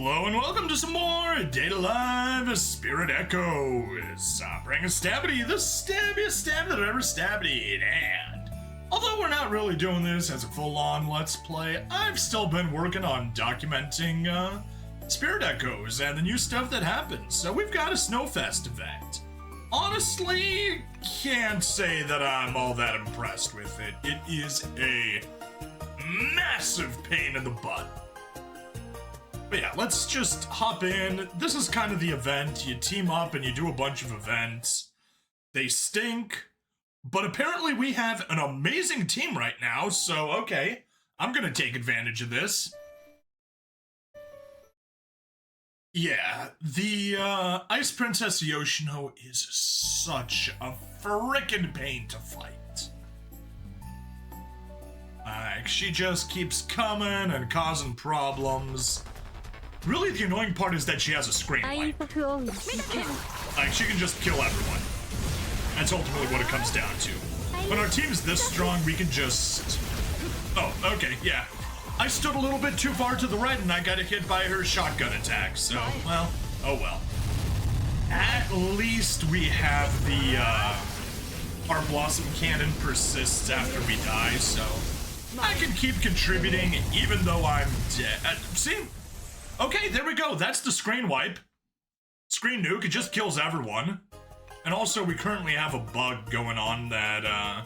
Hello and welcome to some more Data Live Spirit Echoes. Bring a stabity, the stabbiest stab that ever stabbed. And although we're not really doing this as a full-on Let's Play, I've still been working on documenting Spirit Echoes and the new stuff that happens. So we've got a Snowfest event. Honestly, can't say that I'm all that impressed with it. It is a massive pain in the butt. But yeah, let's just hop in. This is kind of the event. You team up and you do a bunch of events. They stink, but apparently we have an amazing team right now, so okay, I'm gonna take advantage of this. Yeah, the Ice Princess Yoshino is such a frickin' pain to fight. Like, she just keeps coming and causing problems. Really, the annoying part is that she has a screen wipe. Like, she can just kill everyone. That's ultimately what it comes down to. When our team's this strong, we can just... Oh, okay, yeah. I stood a little bit too far to the right and I got hit by her shotgun attack, so, well, oh well. At least we have the, our Blossom Cannon persists after we die, so I can keep contributing even though I'm dead. See? Okay, there we go. That's the screen wipe. Screen nuke, it just kills everyone. And also, we currently have a bug going on that,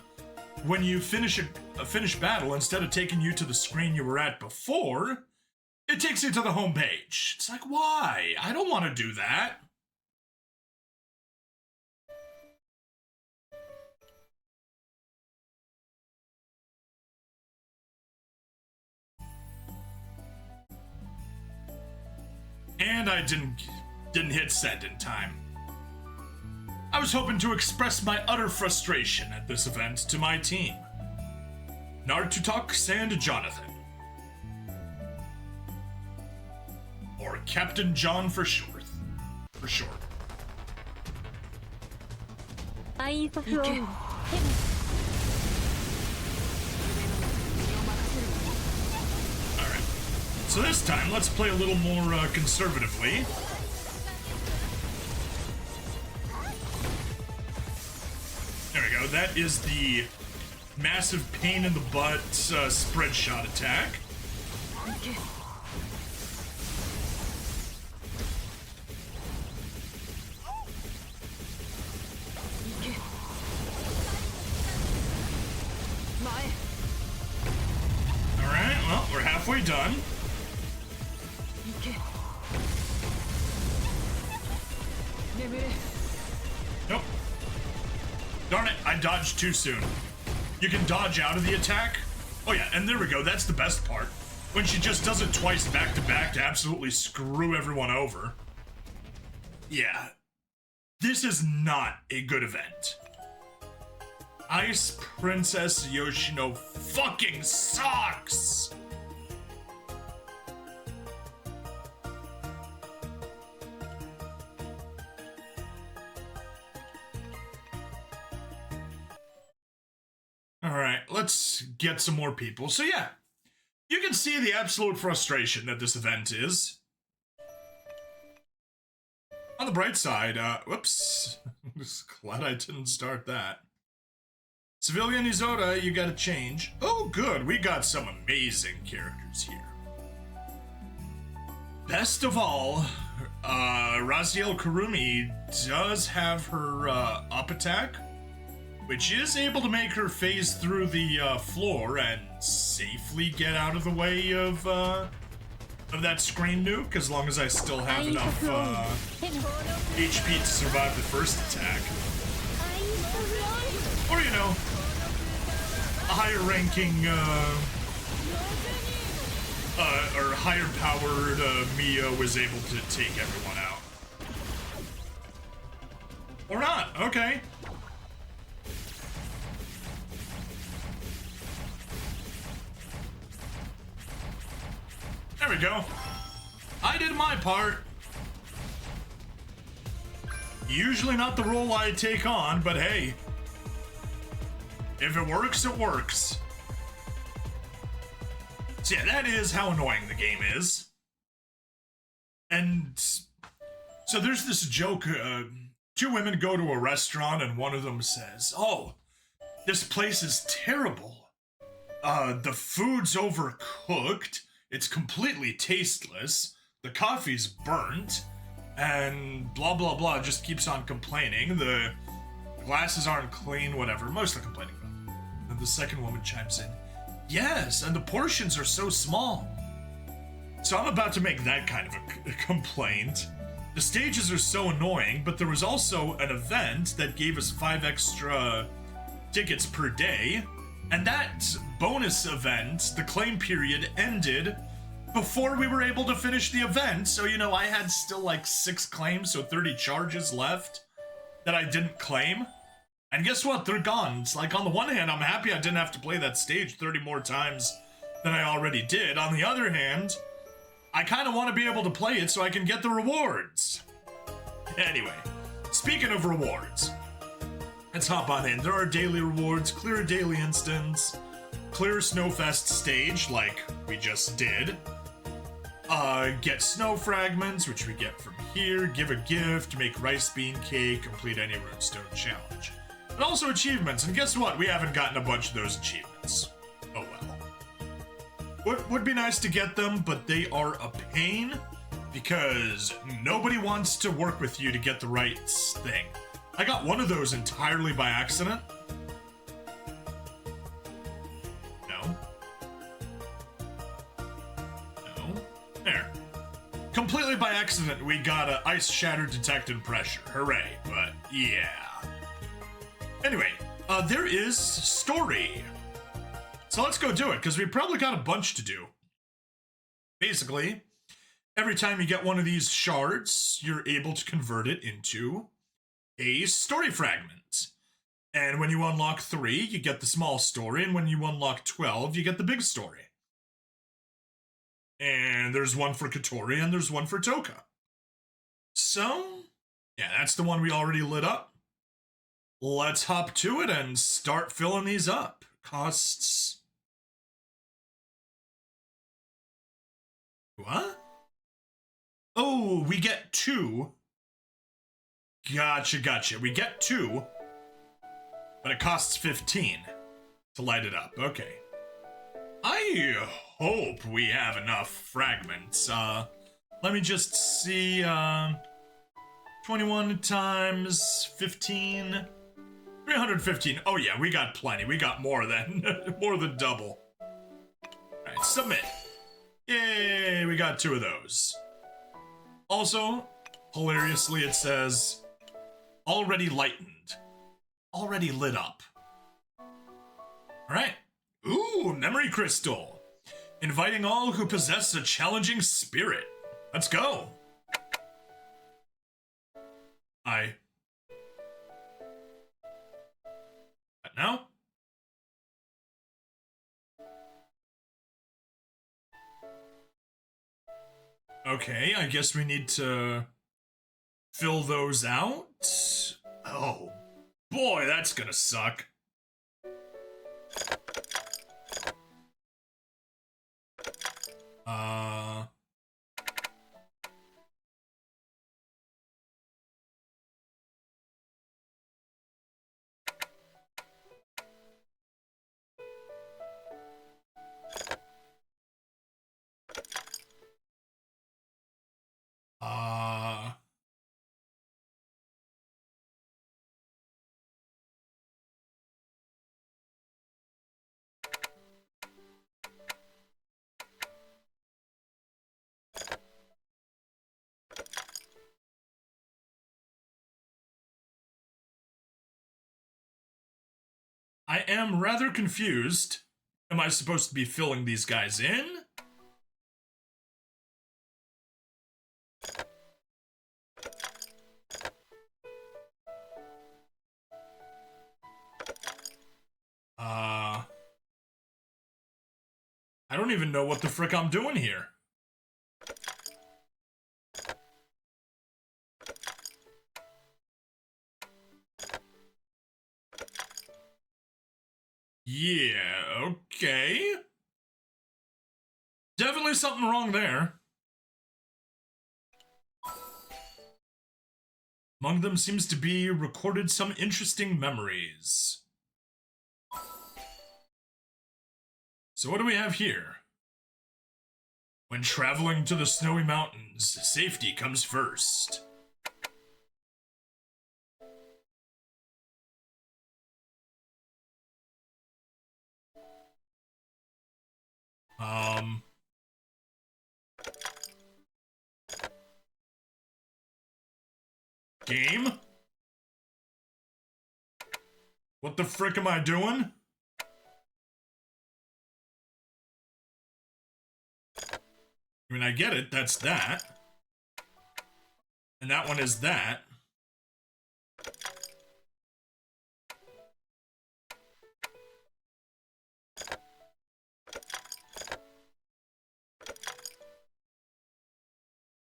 when you finish a finished battle, instead of taking you to the screen you were at before, it takes you to the home page. It's like, why? I don't want to do that. And I didn't hit send in time. I was hoping to express my utter frustration at this event to my team. Nartutok and Jonathan. Or Captain John for short. So this time, let's play a little more conservatively. There we go. That is the massive pain in the butt spread shot attack. Alright, well, we're halfway done. Nope. Darn it, I dodged too soon. You can dodge out of the attack. Oh yeah, and there we go, that's the best part. When she just does it twice back to back to absolutely screw everyone over. Yeah. This is not a good event. Ice Princess Yoshino fucking sucks! Alright, let's get some more people. So yeah, you can see the absolute frustration that this event is. On the bright side, whoops. Just glad I didn't start that. Civilian Isoda, you gotta change. Oh good, we got some amazing characters here. Best of all, Raziel Kurumi does have her up attack, which is able to make her phase through the floor and safely get out of the way of that screen nuke, as long as I still have enough HP to survive the first attack. Or, you know, a higher ranking, or higher powered Mia was able to take everyone out. Or not, okay. There we go. I did my part. Usually not the role I take on, but hey. If it works, it works. So yeah, that is how annoying the game is. And so there's this joke, two women go to a restaurant and one of them says, "Oh, this place is terrible. The food's overcooked, it's completely tasteless, the coffee's burnt, and blah blah blah," just keeps on complaining. The glasses aren't clean, whatever, mostly complaining about it. And the second woman chimes in, "Yes, and the portions are so small." So I'm about to make that kind of a complaint. The stages are so annoying, but there was also an event that gave us 5 extra tickets per day, and that bonus event, the claim period, ended before we were able to finish the event. So, you know, I had still like 6 claims, so 30 charges left that I didn't claim. And guess what? They're gone. It's like, on the one hand, I'm happy I didn't have to play that stage 30 more times than I already did. On the other hand, I kind of want to be able to play it so I can get the rewards. Anyway, speaking of rewards, let's hop on in. There are daily rewards, clear a daily instance, clear a Snowfest stage like we just did, get snow fragments, which we get from here, give a gift, make rice bean cake, complete any runestone challenge. And also achievements, and guess what? We haven't gotten a bunch of those achievements. Oh well. Would be nice to get them, but they are a pain because nobody wants to work with you to get the right thing. I got one of those entirely by accident. No. There. Completely by accident, we got a ice shatter detected pressure. Hooray. But yeah. Anyway, there is story. So let's go do it, because we probably got a bunch to do. Basically, every time you get one of these shards, you're able to convert it into a story fragment. And when you unlock 3, you get the small story, and when you unlock 12, you get the big story. And there's one for Katori, and there's one for Toka. So, yeah, that's the one we already lit up. Let's hop to it and start filling these up. Costs... What? Oh, we get 2. Gotcha. We get 2, but it costs 15 to light it up. Okay. I hope we have enough fragments. Let me just see, 21 times 15, 315. Oh yeah, we got plenty. We got more than, more than double. All right, submit. Yay, we got 2 of those. Also, hilariously, it says, already lightened. Already lit up. Alright. Ooh, memory crystal. Inviting all who possess a challenging spirit. Let's go. What now? Okay, I guess we need to fill those out. Oh, boy, that's gonna suck. I am rather confused. Am I supposed to be filling these guys in? I don't even know what the frick I'm doing here. Yeah, okay. Definitely something wrong there. Among them seems to be recorded some interesting memories. So what do we have here? When traveling to the snowy mountains, safety comes first. Game? What the frick am I doing? I mean, I get it, that's that. And that one is that.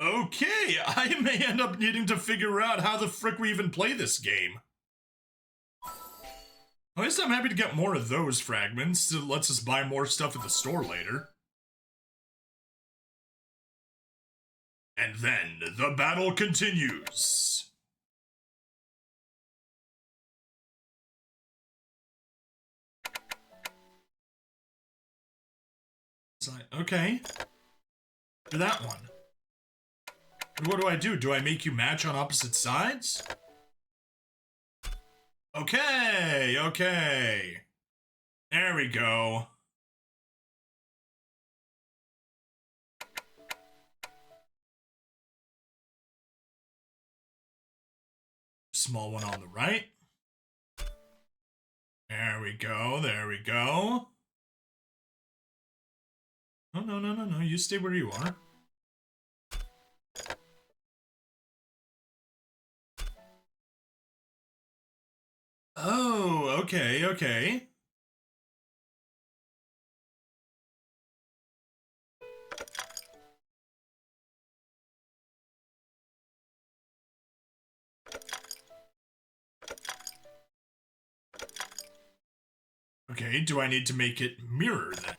Okay, I may end up needing to figure out how the frick we even play this game. At least I'm happy to get more of those fragments. It lets us buy more stuff at the store later. And then the battle continues. So, okay. Do that one. And what do I do? Do I make you match on opposite sides? Okay, okay. There we go. Small one on the right. There we go, there we go. Oh, no, no, no, no, you stay where you are. Oh, okay, okay. Okay, do I need to make it mirror then?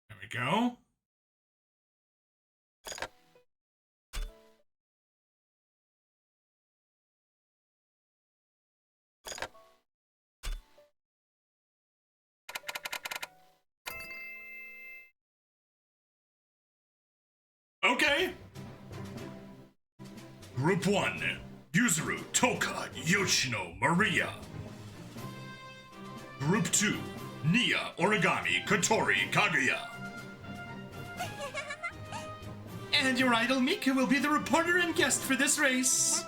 There we go. Okay. Group 1. Yuzuru, Toka, Yoshino, Maria. Group 2. Nia, Origami, Kotori, Kaguya. And your idol Mika will be the reporter and guest for this race.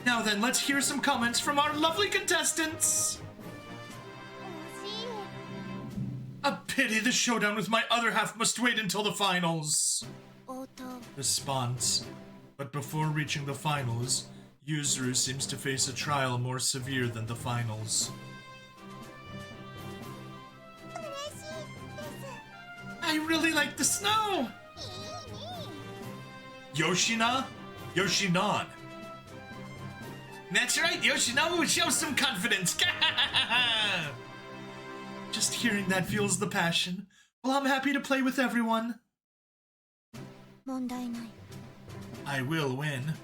Now then, let's hear some comments from our lovely contestants. A pity the showdown with my other half must wait until the finals. Response. But before reaching the finals, Yuzuru seems to face a trial more severe than the finals. I really like the snow! Yoshina? Yoshinan. That's right, Yoshino, show some confidence! Just hearing that fuels the passion. Well, I'm happy to play with everyone. I will win.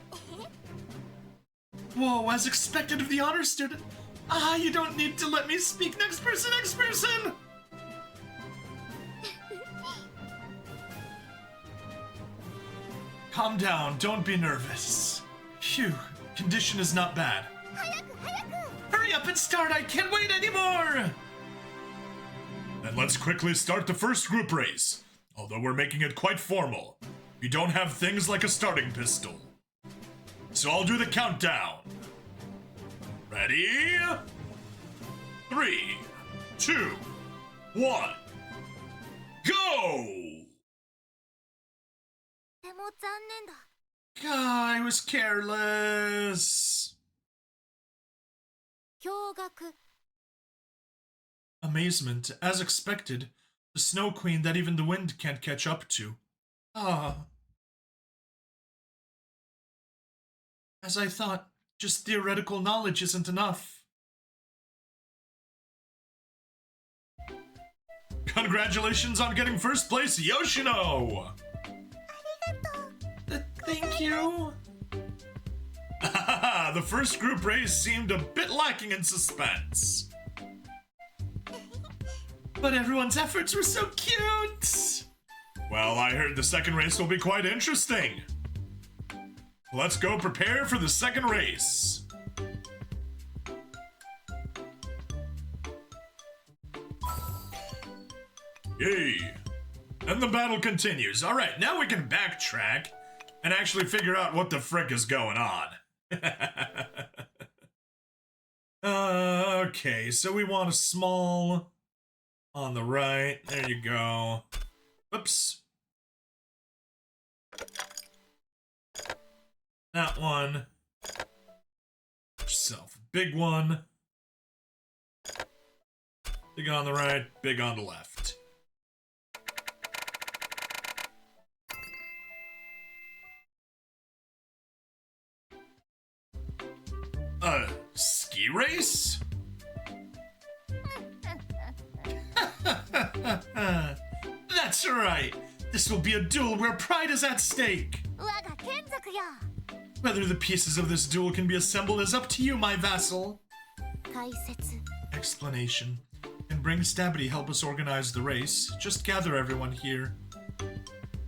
Whoa, as expected of the honor student. Ah, you don't need to let me speak. Next person, next person! Calm down, don't be nervous. Phew, condition is not bad. Hurry up and start, I can't wait anymore! Then let's quickly start the first group race. Although we're making it quite formal. We don't have things like a starting pistol. So I'll do the countdown. Ready? 3, 2, 1, go! God, I was careless. Amazement, as expected. The Snow Queen that even the wind can't catch up to. Ah. As I thought, just theoretical knowledge isn't enough. Congratulations on getting first place, Yoshino! Thank you. The first group race seemed a bit lacking in suspense. But everyone's efforts were so cute! Well, I heard the second race will be quite interesting. Let's go prepare for the second race. Yay! And the battle continues. Alright, now we can backtrack and actually figure out what the frick is going on. Okay, so we want a small on the right. There you go. Oops. That one. Yourself a big one. Big on the right, big on the left. Ski race? That's right. This will be a duel where pride is at stake. Whether the pieces of this duel can be assembled is up to you, my vassal. Explanation. Can bring Stabity help us organize the race? Just gather everyone here.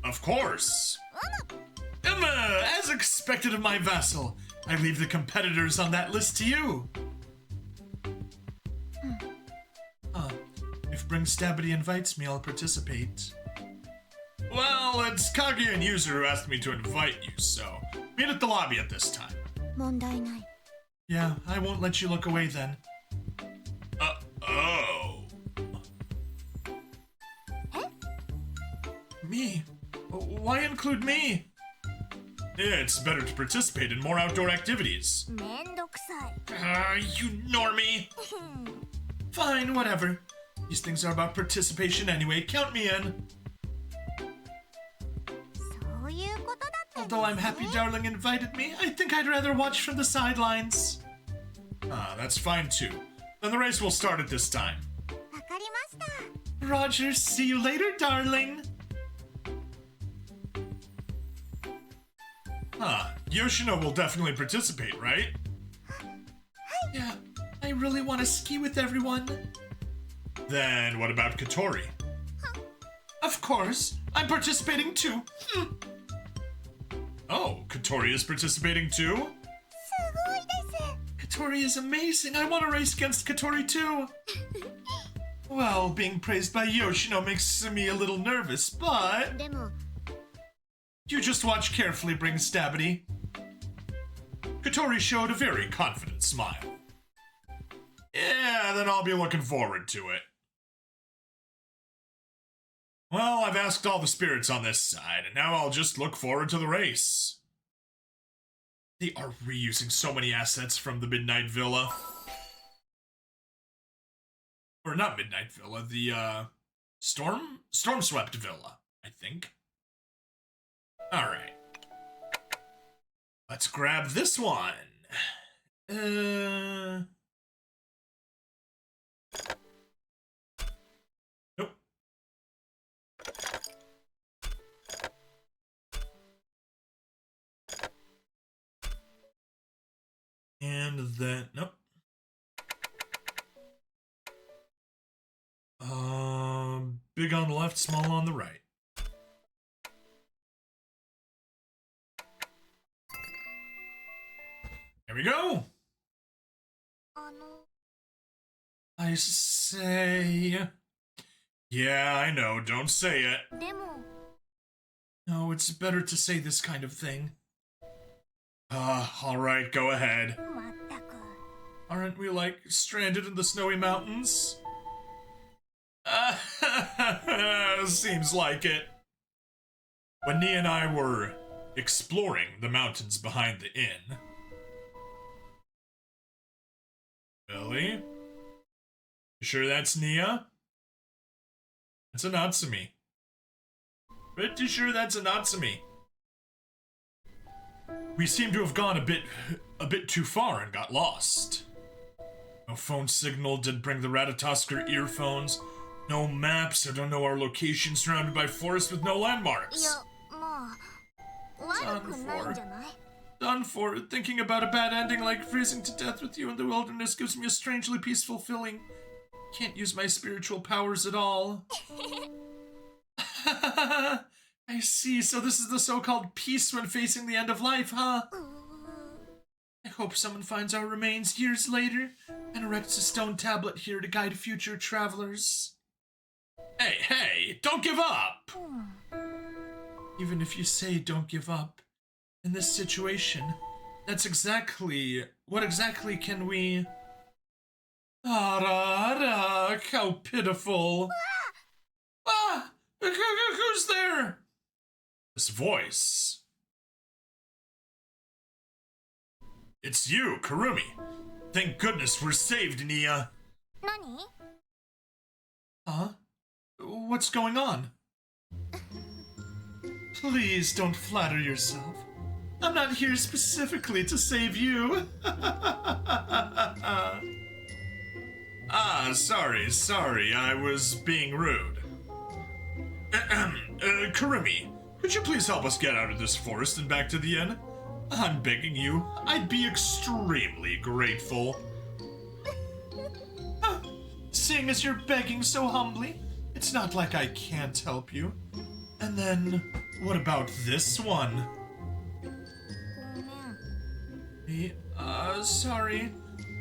Of course. Emma, as expected of my vassal, I leave the competitors on that list to you. If Bring Stabity invites me, I'll participate. Well, it's Kage and Yuzu who asked me to invite you, so meet at the lobby at this time. Yeah, I won't let you look away then. Oh. Me? Why include me? It's better to participate in more outdoor activities. You normie. Fine, whatever. These things are about participation anyway. Count me in. Although I'm happy Darling invited me, I think I'd rather watch from the sidelines. That's fine too. Then the race will start at this time. Roger, see you later, darling. Yoshino will definitely participate, right? Yeah, I really want to ski with everyone. Then what about Katori? Of course, I'm participating too. Oh, Katori is participating too? Katori is amazing. I want to race against Katori too. Well, being praised by Yoshino makes me a little nervous, but... You just watch carefully, Bring Stabity. Katori showed a very confident smile. Yeah, then I'll be looking forward to it. Well, I've asked all the spirits on this side, and now I'll just look forward to the race. They are reusing so many assets from the Midnight Villa. Or not Midnight Villa, the, Stormswept Villa, I think. Alright. Let's grab this one. Nope. And then, nope. Big on the left, small on the right. There we go. I say... Yeah, I know, don't say it. No, it's better to say this kind of thing. Alright, go ahead. Aren't we, like, stranded in the snowy mountains? Seems like it. When Nia and I were exploring the mountains behind the inn... Really? You sure that's Nia? That's a Natsumi. Pretty sure that's a Natsumi. We seem to have gone a bit too far and got lost. No phone signal did bring the Ratatosker earphones. No maps, I don't know our location, surrounded by forest with no landmarks. Done for. Thinking about a bad ending like freezing to death with you in the wilderness gives me a strangely peaceful feeling. Can't use my spiritual powers at all. I see, so this is the so-called peace when facing the end of life, huh? I hope someone finds our remains years later and erects a stone tablet here to guide future travelers. Hey, don't give up! Even if you say don't give up, in this situation, that's exactly... What exactly can we... Ara, how pitiful. Who's there? This voice. It's you, Kurumi. Thank goodness we're saved, Nia. Nani? Huh? What's going on? Please don't flatter yourself. I'm not here specifically to save you. Sorry, I was being rude. Kurumi, could you please help us get out of this forest and back to the inn? I'm begging you. I'd be extremely grateful. Seeing as you're begging so humbly, it's not like I can't help you. And then, what about this one? Sorry.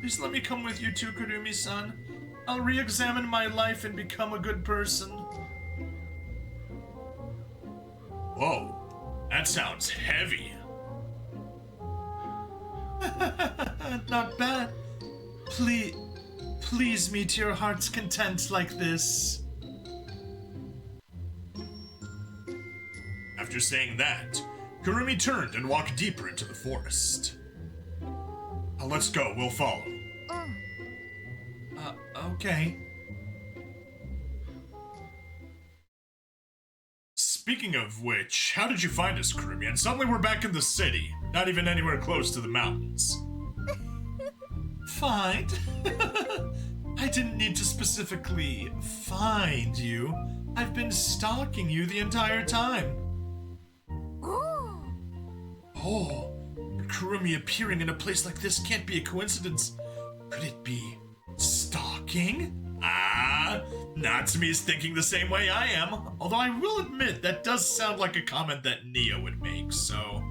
Please let me come with you too, Kurumi-san. I'll re-examine my life and become a good person. Whoa, that sounds heavy. Not bad. Please me to your heart's content like this. After saying that, Kurumi turned and walked deeper into the forest. Let's go, we'll follow. Okay. Speaking of which, how did you find us, Kurumi? And suddenly we're back in the city, not even anywhere close to the mountains. Find? I didn't need to specifically find you. I've been stalking you the entire time. Oh, Kurumi appearing in a place like this can't be a coincidence. Could it be stalking? Natsumi's thinking the same way I am. Although I will admit, that does sound like a comment that Nia would make, so...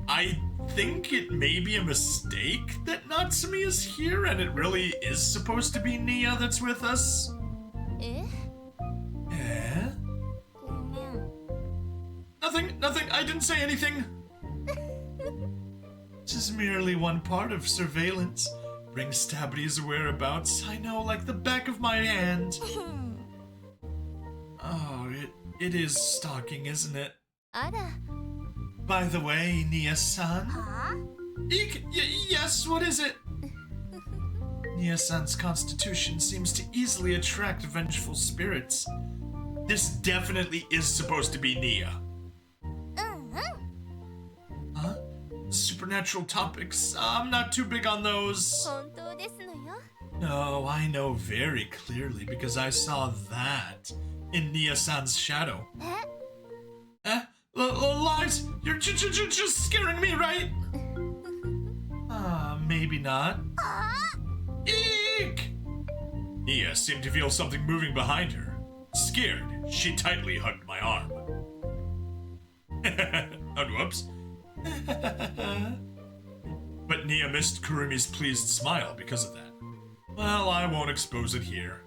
I think it may be a mistake that Natsumi is here and it really is supposed to be Nia that's with us. Nothing, I didn't say anything. This is merely one part of surveillance. Bring Stabby's whereabouts, I know like the back of my hand. Oh, it is stalking, isn't it? By the way, Nia-san. Eek, yes, what is it? Nia-san's constitution seems to easily attract vengeful spirits. This definitely is supposed to be Nia. Huh? Supernatural topics, I'm not too big on those. No, I know very clearly because I saw that in Nia-san's shadow. Lies? You're just scaring me, right? Maybe not. Eek! Nia seemed to feel something moving behind her. Scared, she tightly hugged my arm. Oh, whoops. But Nia missed Kurumi's pleased smile because of that. Well, I won't expose it here.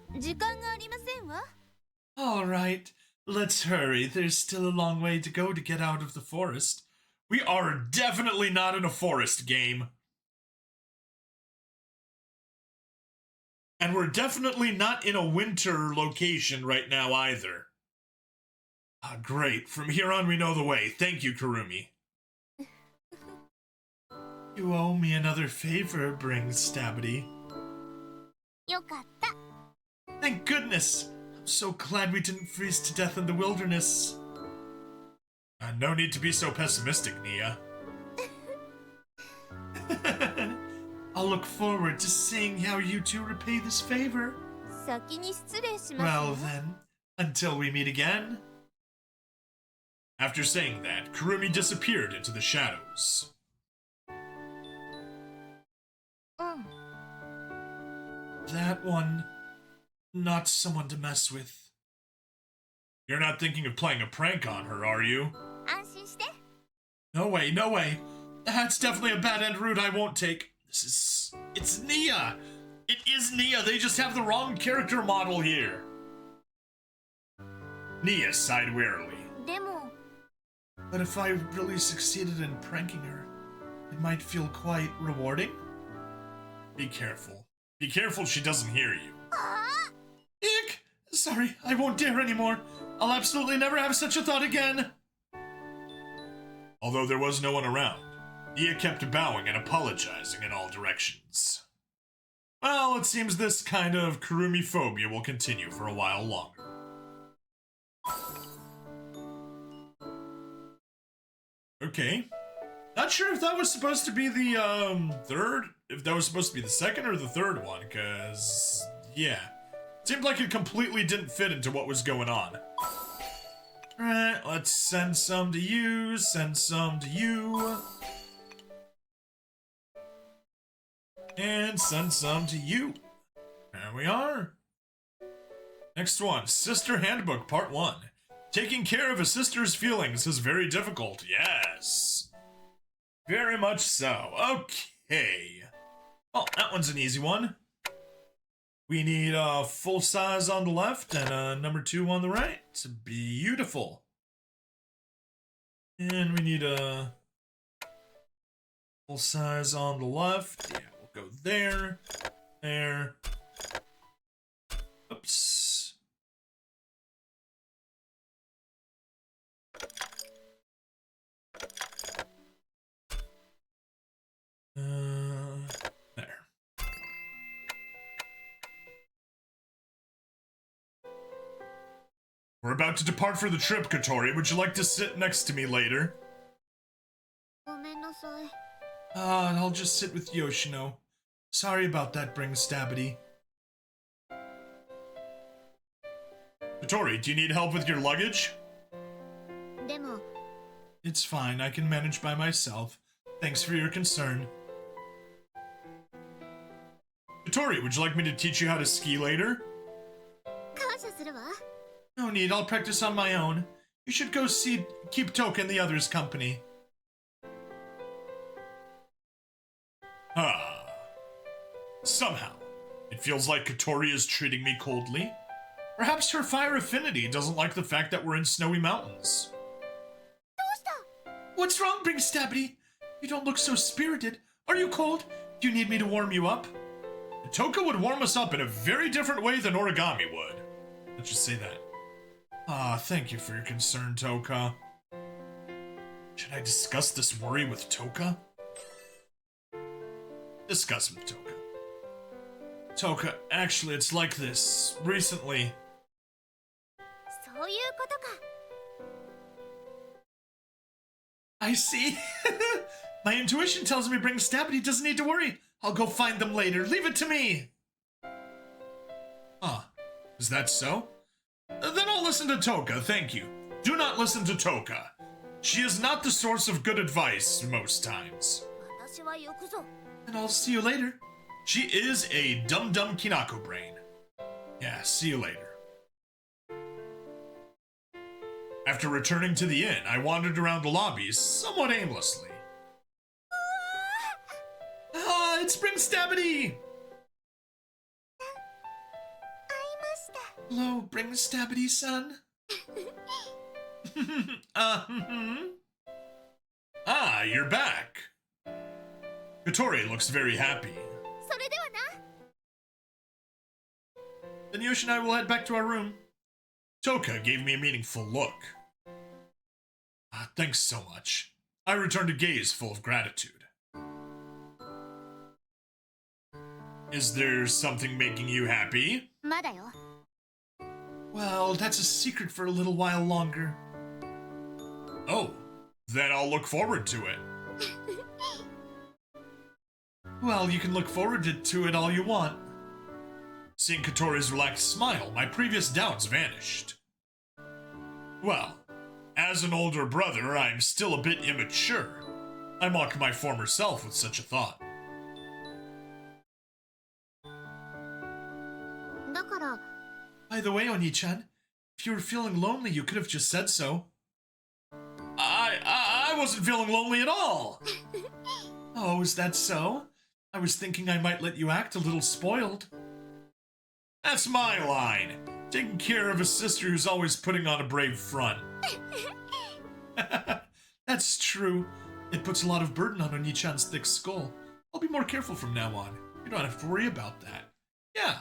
Alright, let's hurry. There's still a long way to go to get out of the forest. We are definitely not in a forest game. And we're definitely not in a winter location right now either. Great. From here on we know the way. Thank you, Kurumi. You owe me another favor, brings Stabby. Thank goodness! I'm so glad we didn't freeze to death in the wilderness. No need to be so pessimistic, Nia. I'll look forward to seeing how you two repay this favor. Well then, until we meet again. After saying that, Kurumi disappeared into the shadows. That one, not someone to mess with. You're not thinking of playing a prank on her, are you? No way, no way. That's definitely a bad end route I won't take. It's Nia. It is Nia, they just have the wrong character model here. Nia sighed wearily. But if I really succeeded in pranking her, it might feel quite rewarding. Be careful. Be careful she doesn't hear you. Ick! Sorry, I won't dare anymore. I'll absolutely never have such a thought again. Although there was no one around, Nia kept bowing and apologizing in all directions. Well, it seems this kind of Kurumi phobia will continue for a while longer. Okay. Not sure if that was supposed to be the, if that was supposed to be the second or the third one, because, yeah. Seemed like it completely didn't fit into what was going on. Alright, let's send some to you, send some to you. And send some to you. There we are. Next one, Sister Handbook, Part 1. Taking care of a sister's feelings is very difficult. Yes. Very much so. Okay. Oh, that one's an easy one. We need a full size on the left and a number 2 on the right. It's beautiful. And we need a full size on the left. Yeah, we'll go there. There. Oops. There. We're about to depart for the trip, Kotori. Would you like to sit next to me later? I'll just sit with Yoshino. Sorry about that, Bring Stabity. Kotori, do you need help with your luggage? It's fine, I can manage by myself. Thanks for your concern. Kotori, would you like me to teach you how to ski later? No need, I'll practice on my own. You should go keep Toka and the others company. Somehow, it feels like Kotori is treating me coldly. Perhaps her fire affinity doesn't like the fact that we're in snowy mountains. What's wrong, Bring Stabity? You don't look so spirited. Are you cold? Do you need me to warm you up? Toka would warm us up in a very different way than Origami would. Let's just say that. Thank you for your concern, Toka. Should I discuss this worry with Toka? Discuss with Toka. Toka, actually, it's like this. Recently. I see. My intuition tells me Bring Stabity doesn't need to worry. I'll go find them later. Leave it to me. Is that so? Then I'll listen to Toka, thank you. Do not listen to Toka. She is not the source of good advice most times. And I'll see you later. She is a dum-dum Kinako brain. Yeah, see you later. After returning to the inn, I wandered around the lobby somewhat aimlessly. It's Bring Stabity! Hello, Bring Stabity-san. You're back. Kotori looks very happy. Then Yoshi and I will head back to our room. Toka gave me a meaningful look. Thanks so much. I returned a gaze full of gratitude. Is there something making you happy? Well, that's a secret for a little while longer. Oh, then I'll look forward to it. Well, you can look forward to it all you want. Seeing Katori's relaxed smile, my previous doubts vanished. Well, as an older brother, I'm still a bit immature. I mock my former self with such a thought. By the way, Oni-chan, if you were feeling lonely, you could have just said so. I wasn't feeling lonely at all. Oh, is that so? I was thinking I might let you act a little spoiled. That's my line. Taking care of a sister who's always putting on a brave front. That's true. It puts a lot of burden on Oni-chan's thick skull. I'll be more careful from now on. You don't have to worry about that. Yeah.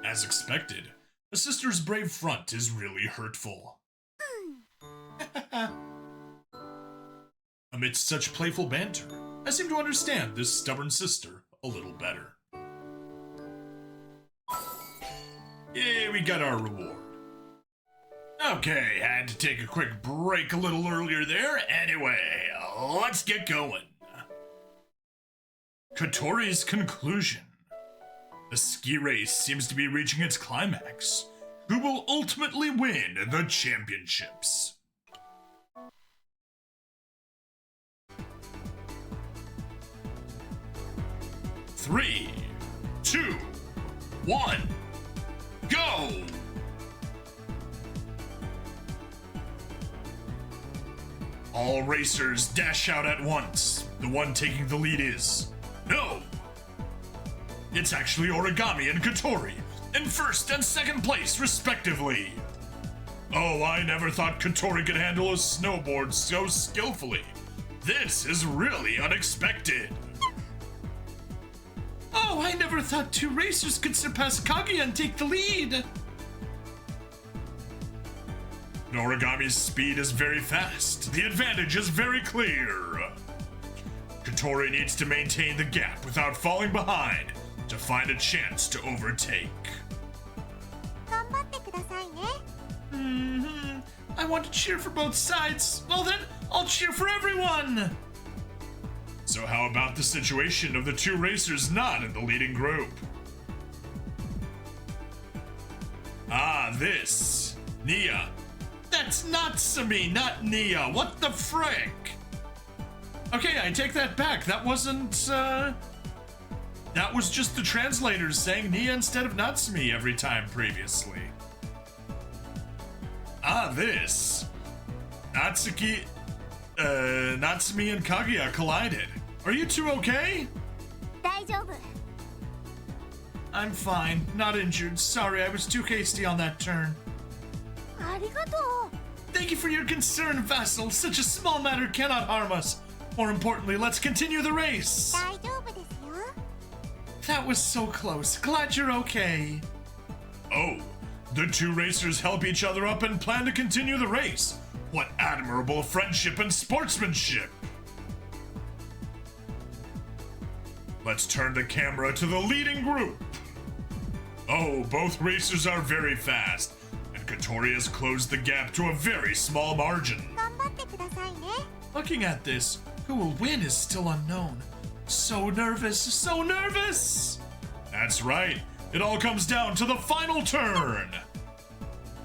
As expected, a sister's brave front is really hurtful. Amidst such playful banter, I seem to understand this stubborn sister a little better. Yeah, we got our reward. Okay, had to take a quick break a little earlier there. Anyway, let's get going. Katori's conclusion. The ski race seems to be reaching its climax. Who will ultimately win the championships? Three, 2, 1, go! All racers dash out at once. The one taking the lead is... No! It's actually Origami and Katori, in first and second place, respectively. Oh, I never thought Katori could handle a snowboard so skillfully. This is really unexpected. Oh, I never thought two racers could surpass Kaguya and take the lead. Origami's speed is very fast. The advantage is very clear. Katori needs to maintain the gap without falling behind to find a chance to overtake. I want to cheer for both sides. Well then, I'll cheer for everyone. So how about the situation of the two racers not in the leading group? Ah, this. Nia. That's Natsumi, not Nia. What the frick? Okay, I take that back. That wasn't, that was just the translators saying Nia instead of Natsumi every time previously. Ah, this. Natsumi and Kaguya collided. Are you two okay? I'm fine, not injured. Sorry, I was too hasty on that turn. Thank you for your concern, Vassal. Such a small matter cannot harm us. More importantly, let's continue the race. That was so close. Glad you're okay. Oh, the two racers help each other up and plan to continue the race. What admirable friendship and sportsmanship. Let's turn the camera to the leading group. Oh, both racers are very fast, and Katori has closed the gap to a very small margin. Looking at this, who will win is still unknown. So nervous, so nervous! That's right, it all comes down to the final turn.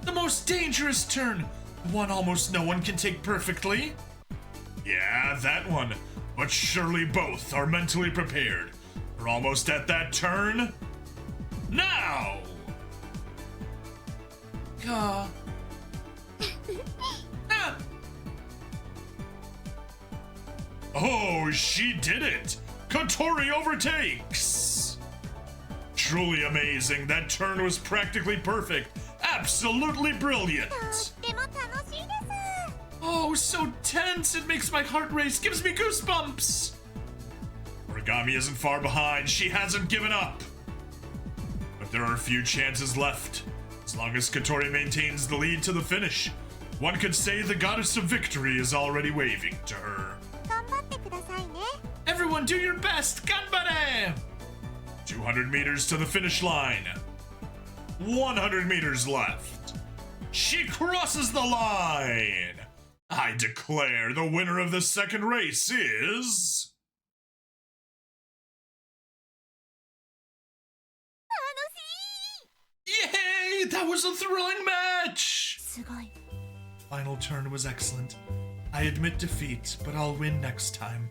The most dangerous turn, the one almost no one can take perfectly. Yeah, that one, but surely both are mentally prepared. We're almost at that turn. Now! Ah. Oh, she did it! Katori overtakes! Truly amazing, that turn was practically perfect. Absolutely brilliant! Oh, so tense, it makes my heart race, gives me goosebumps! Origami isn't far behind, she hasn't given up. But there are a few chances left. As long as Katori maintains the lead to the finish, one could say the goddess of victory is already waving to her. Everyone do your best, ganbare! 200 meters to the finish line. 100 meters left. She crosses the line! I declare the winner of the second race is... that was a thrilling match! Final turn was excellent. I admit defeat, but I'll win next time.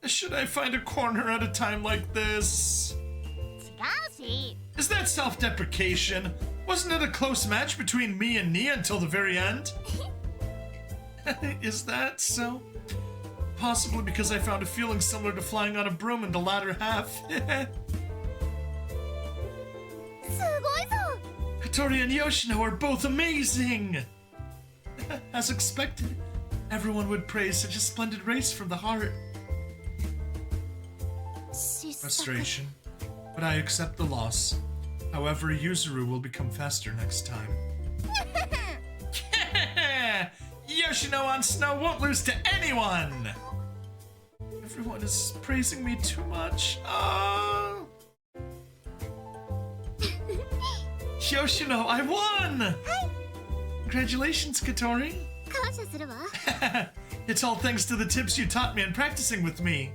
Should I find a corner at a time like this? Is that self-deprecation? Wasn't it a close match between me and Nia until the very end? Is that so? Possibly because I found a feeling similar to flying on a broom in the latter half. Katori and Yoshino are both amazing! As expected, everyone would praise such a splendid race from the heart. Frustration, but I accept the loss. However, Yuzuru will become faster next time. Yoshino on snow won't lose to anyone! Everyone is praising me too much. Oh. Yoshino, I won! Congratulations, Katori. It's all thanks to the tips you taught me in practicing with me.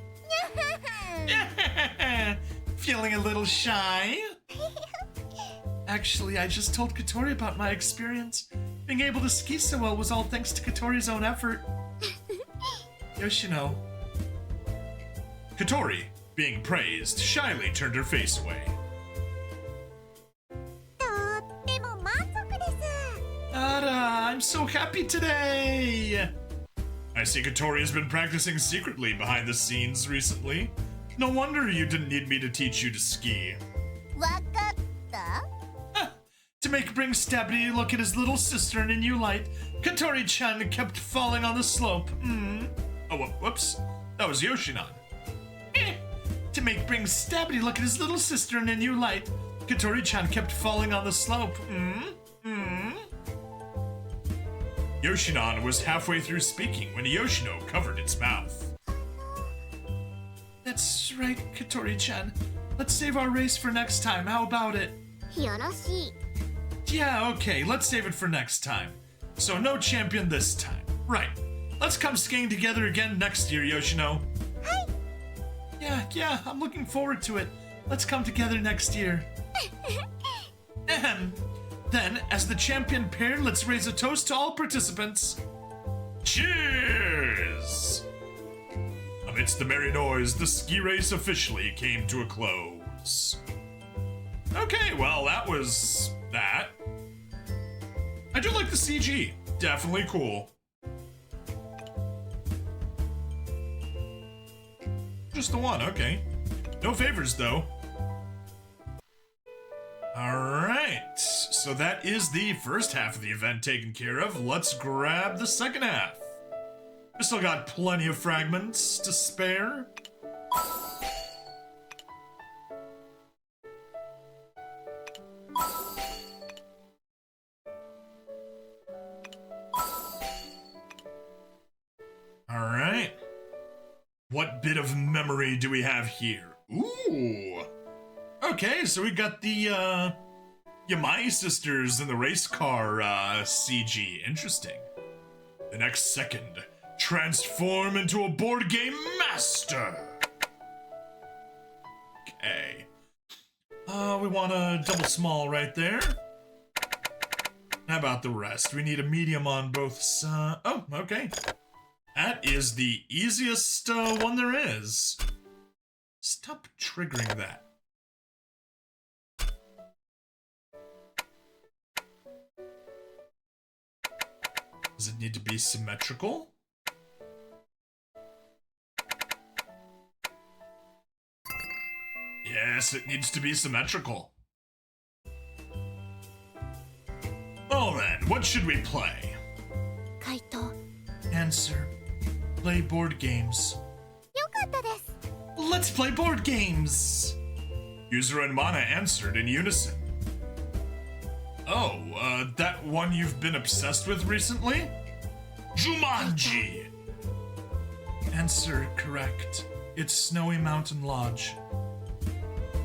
Feeling a little shy? Actually, I just told Katori about my experience. Being able to ski so well was all thanks to Katori's own effort. Yoshino. Katori, being praised, shyly turned her face away. Ara, I'm so happy today! I see Katori has been practicing secretly behind the scenes recently. No wonder you didn't need me to teach you to ski. To make Bring Stabby look at his little sister in a new light, Katori-chan kept falling on the slope. Oh, whoops. That was Yoshinan. To make Bring Stabby look at his little sister in a new light, Katori-chan kept falling on the slope. Yoshinan was halfway through speaking when Yoshino covered its mouth. That's right, Katori-chan. Let's save our race for next time. How about it? Yeah, okay. Let's save it for next time. So no champion this time. Right. Let's come skiing together again next year, Yoshino. Yeah, I'm looking forward to it. Let's come together next year. Then, as the champion pair, let's raise a toast to all participants. Cheers! Amidst the merry noise, the ski race officially came to a close. Okay, well, that was that. I do like the CG. Definitely cool. Just the one, okay. No favors, though. Alright, so that is the first half of the event taken care of. Let's grab the second half. We still got plenty of fragments to spare. Alright. What bit of memory do we have here? Ooh! Okay, so we got the, Yamai sisters in the race car, CG. Interesting. The next second, transform into a board game master! Okay. We want a double small right there. How about the rest? We need a medium on both sides. Oh, okay. That is the easiest, one there is. Stop triggering that. Does it need to be symmetrical? Yes, it needs to be symmetrical. Well then, what should we play? Kaito. Answer. Play board games. Let's play board games! Yuzuru and Mana answered in unison. Oh, that one you've been obsessed with recently? Jumanji! Answer correct. It's Snowy Mountain Lodge.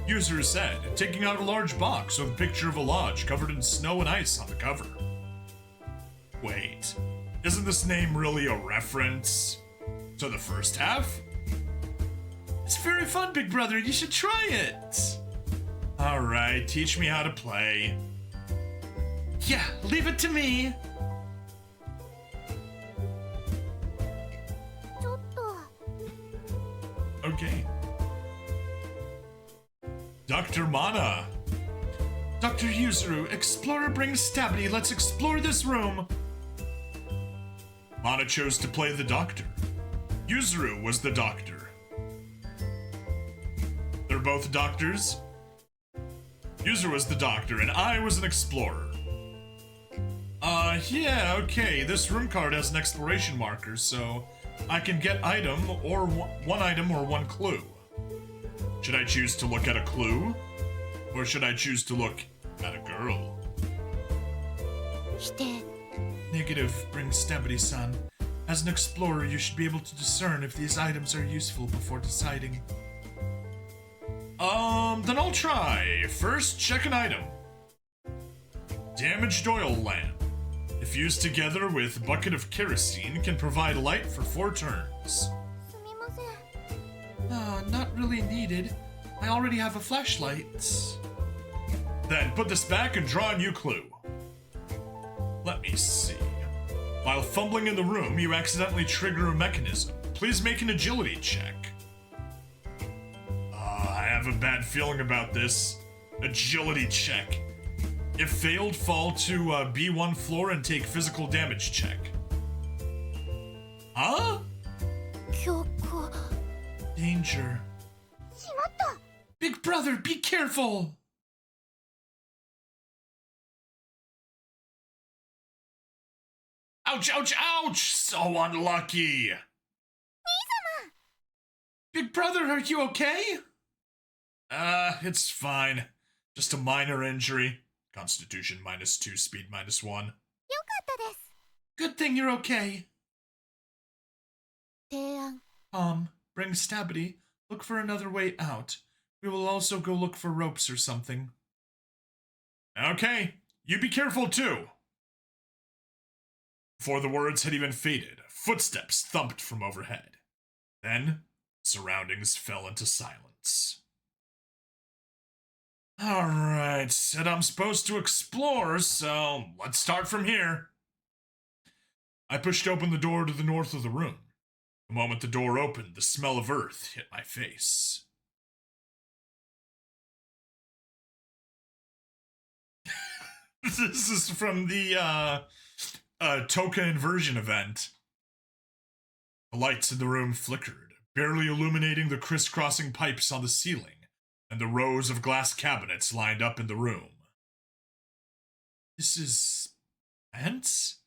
Yuzuru said, taking out a large box with a picture of a lodge covered in snow and ice on the cover. Wait, isn't this name really a reference to the first half? It's very fun, big brother. You should try it. Alright, teach me how to play. Yeah, leave it to me. Okay. Dr. Mana. Dr. Yuzuru, Explorer brings stability. Let's explore this room. Mana chose to play the doctor. Yuzuru was the doctor. They're both doctors. Yuzuru was the doctor, and I was an explorer. Yeah, okay. This room card has an exploration marker, so I can get item or one item or one clue. Should I choose to look at a clue? Or should I choose to look at a girl? Negative brings stability, son. As an explorer, you should be able to discern if these items are useful before deciding. Then I'll try. First, check an item. Damaged oil lamp. If used together with bucket of kerosene, can provide light for 4 turns. Not really needed. I already have a flashlight. Then put this back and draw a new clue. Let me see. While fumbling in the room, you accidentally trigger a mechanism. Please make an agility check. I have a bad feeling about this. Agility check. If failed, fall to B1 floor and take physical damage check. Huh? Danger. Big brother, be careful! Ouch, ouch, ouch! So unlucky! Big brother, are you okay? It's fine. Just a minor injury. Constitution -2, speed -1. Good thing you're okay. Bring stability. Look for another way out. We will also go look for ropes or something. Okay, you be careful too. Before the words had even faded, footsteps thumped from overhead. Then, surroundings fell into silence. Alright, said I'm supposed to explore, so let's start from here. I pushed open the door to the north of the room. The moment the door opened, the smell of earth hit my face. This is from the Toka inversion event. The lights in the room flickered, barely illuminating the crisscrossing pipes on the ceiling and the rows of glass cabinets lined up in the room. This is ants?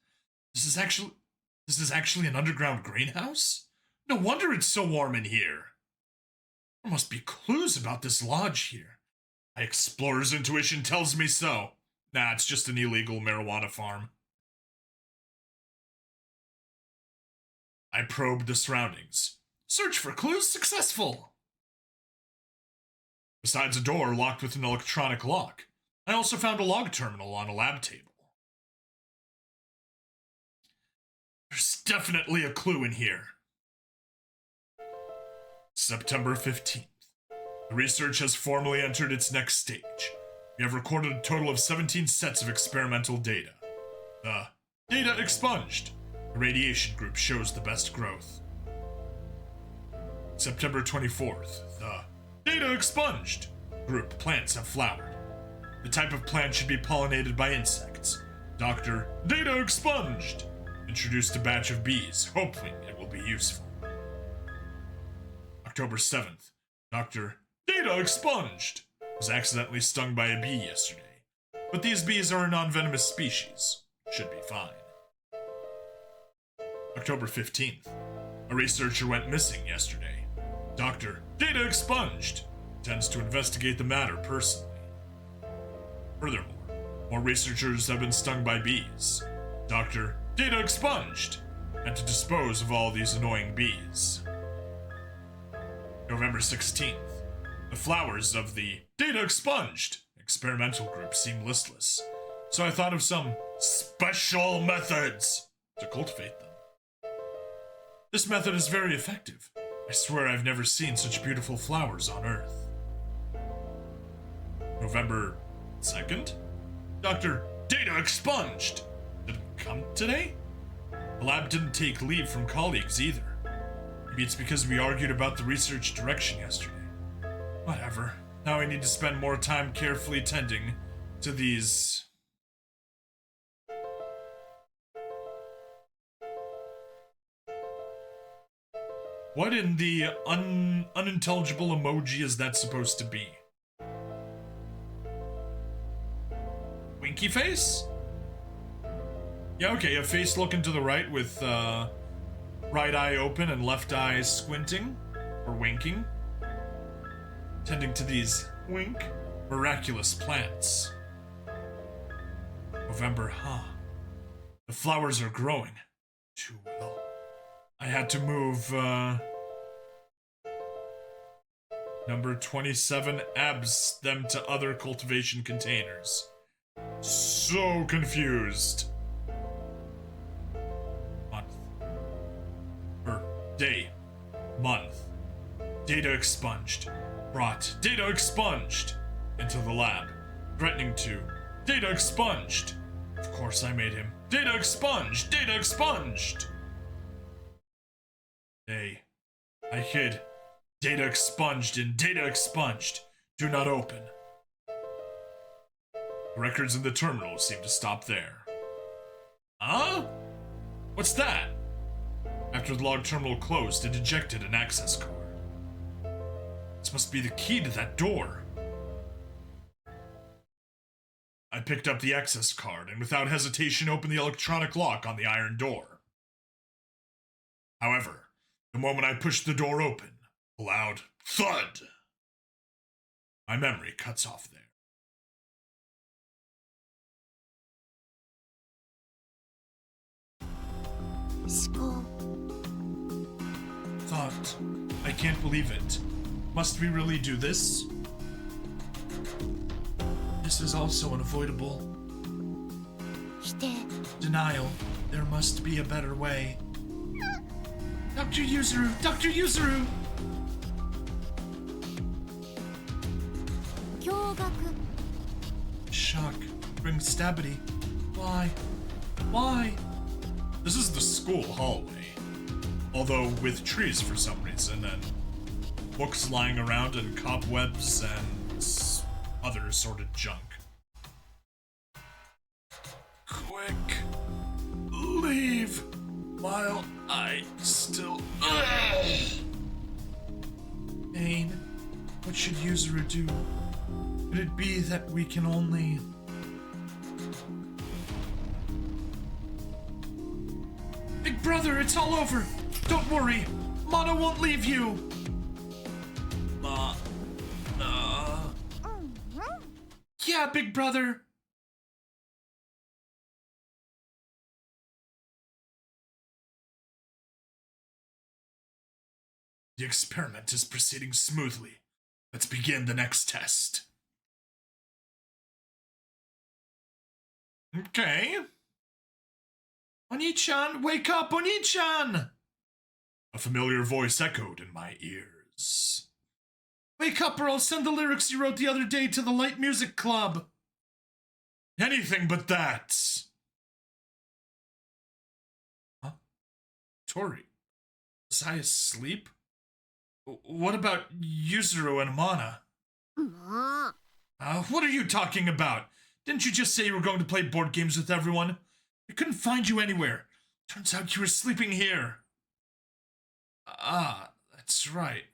This is actually an underground greenhouse? No wonder it's so warm in here. There must be clues about this lodge here. My explorer's intuition tells me so. Nah, it's just an illegal marijuana farm. I probed the surroundings. Search for clues successful! Besides a door locked with an electronic lock, I also found a log terminal on a lab table. There's definitely a clue in here. September 15th. The research has formally entered its next stage. We have recorded a total of 17 sets of experimental data. The data expunged. The radiation group shows the best growth. September 24th. The data expunged. Group plants have flowered. The type of plant should be pollinated by insects. Doctor, data expunged. Introduced a batch of bees, hoping it will be useful. October 7th. Doctor, data expunged. Was accidentally stung by a bee yesterday. But these bees are a non-venomous species. Should be fine. October 15th. A researcher went missing yesterday. Doctor, data expunged. Intends to investigate the matter personally. Furthermore, more researchers have been stung by bees. Doctor, data expunged. And to dispose of all these annoying bees. November 16th. The flowers of the data expunged experimental group seem listless, so I thought of some special methods to cultivate them. This method is very effective. I swear I've never seen such beautiful flowers on Earth. November 2nd? Dr. Data expunged! Did it come today? The lab didn't take leave from colleagues either. Maybe it's because we argued about the research direction yesterday. Whatever. Now I need to spend more time carefully tending to these... What in the unintelligible emoji is that supposed to be? Winky face? Yeah, okay, a face looking to the right with right eye open and left eye squinting or winking. Tending to these wink miraculous plants. November, huh? The flowers are growing too well. I had to move number 27 abs them to other cultivation containers. So confused. Month. Day. Month. Data expunged. Brought data expunged into the lab. Threatening to. Data expunged. Of course I made him. Data expunged. Data expunged. Day. I hid. Data expunged in data expunged. Do not open. The records in the terminal seem to stop there. Huh? What's that? After the log terminal closed, it ejected an access card. This must be the key to that door. I picked up the access card and without hesitation opened the electronic lock on the iron door. However, the moment I pushed the door open, a loud thud. My memory cuts off there. Thought. I can't believe it. Must we really do this? This is also unavoidable. Denial. There must be a better way. Dr. Yuzuru! Dr. Yuzuru! Shock. Bring stabity. Why? Why? This is the school hallway. Although with trees for some reason, and books lying around and cobwebs and other assorted junk. Quick. Leave. While I still... Pain. What should Yuzuru do? Could it be that we can only... Big brother, it's all over! Don't worry! Mana won't leave you! Yeah, big brother! The experiment is proceeding smoothly. Let's begin the next test. Okay. Oni-chan, wake up, Oni-chan! A familiar voice echoed in my ears. Wake up or I'll send the lyrics you wrote the other day to the Light Music Club. Anything but that. Huh? Tori, was I asleep? What about Yuzuru and Mana? What are you talking about? Didn't you just say you were going to play board games with everyone? I couldn't find you anywhere. Turns out you were sleeping here. That's right.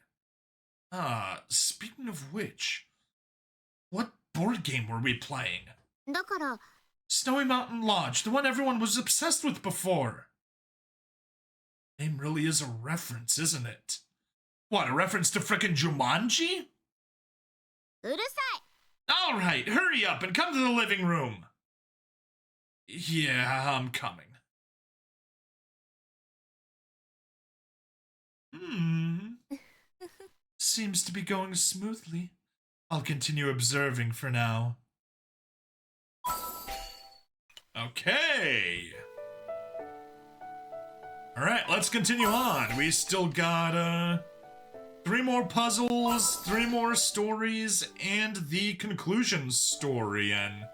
Speaking of which, what board game were we playing? Snowy Mountain Lodge, the one everyone was obsessed with before. Name really is a reference, isn't it? What, a reference to frickin' Jumanji? Alright, hurry up and come to the living room. Yeah, I'm coming. Seems to be going smoothly. I'll continue observing for now. Okay. Alright, let's continue on. We still got, 3 more puzzles, 3 more stories, and the conclusion story, and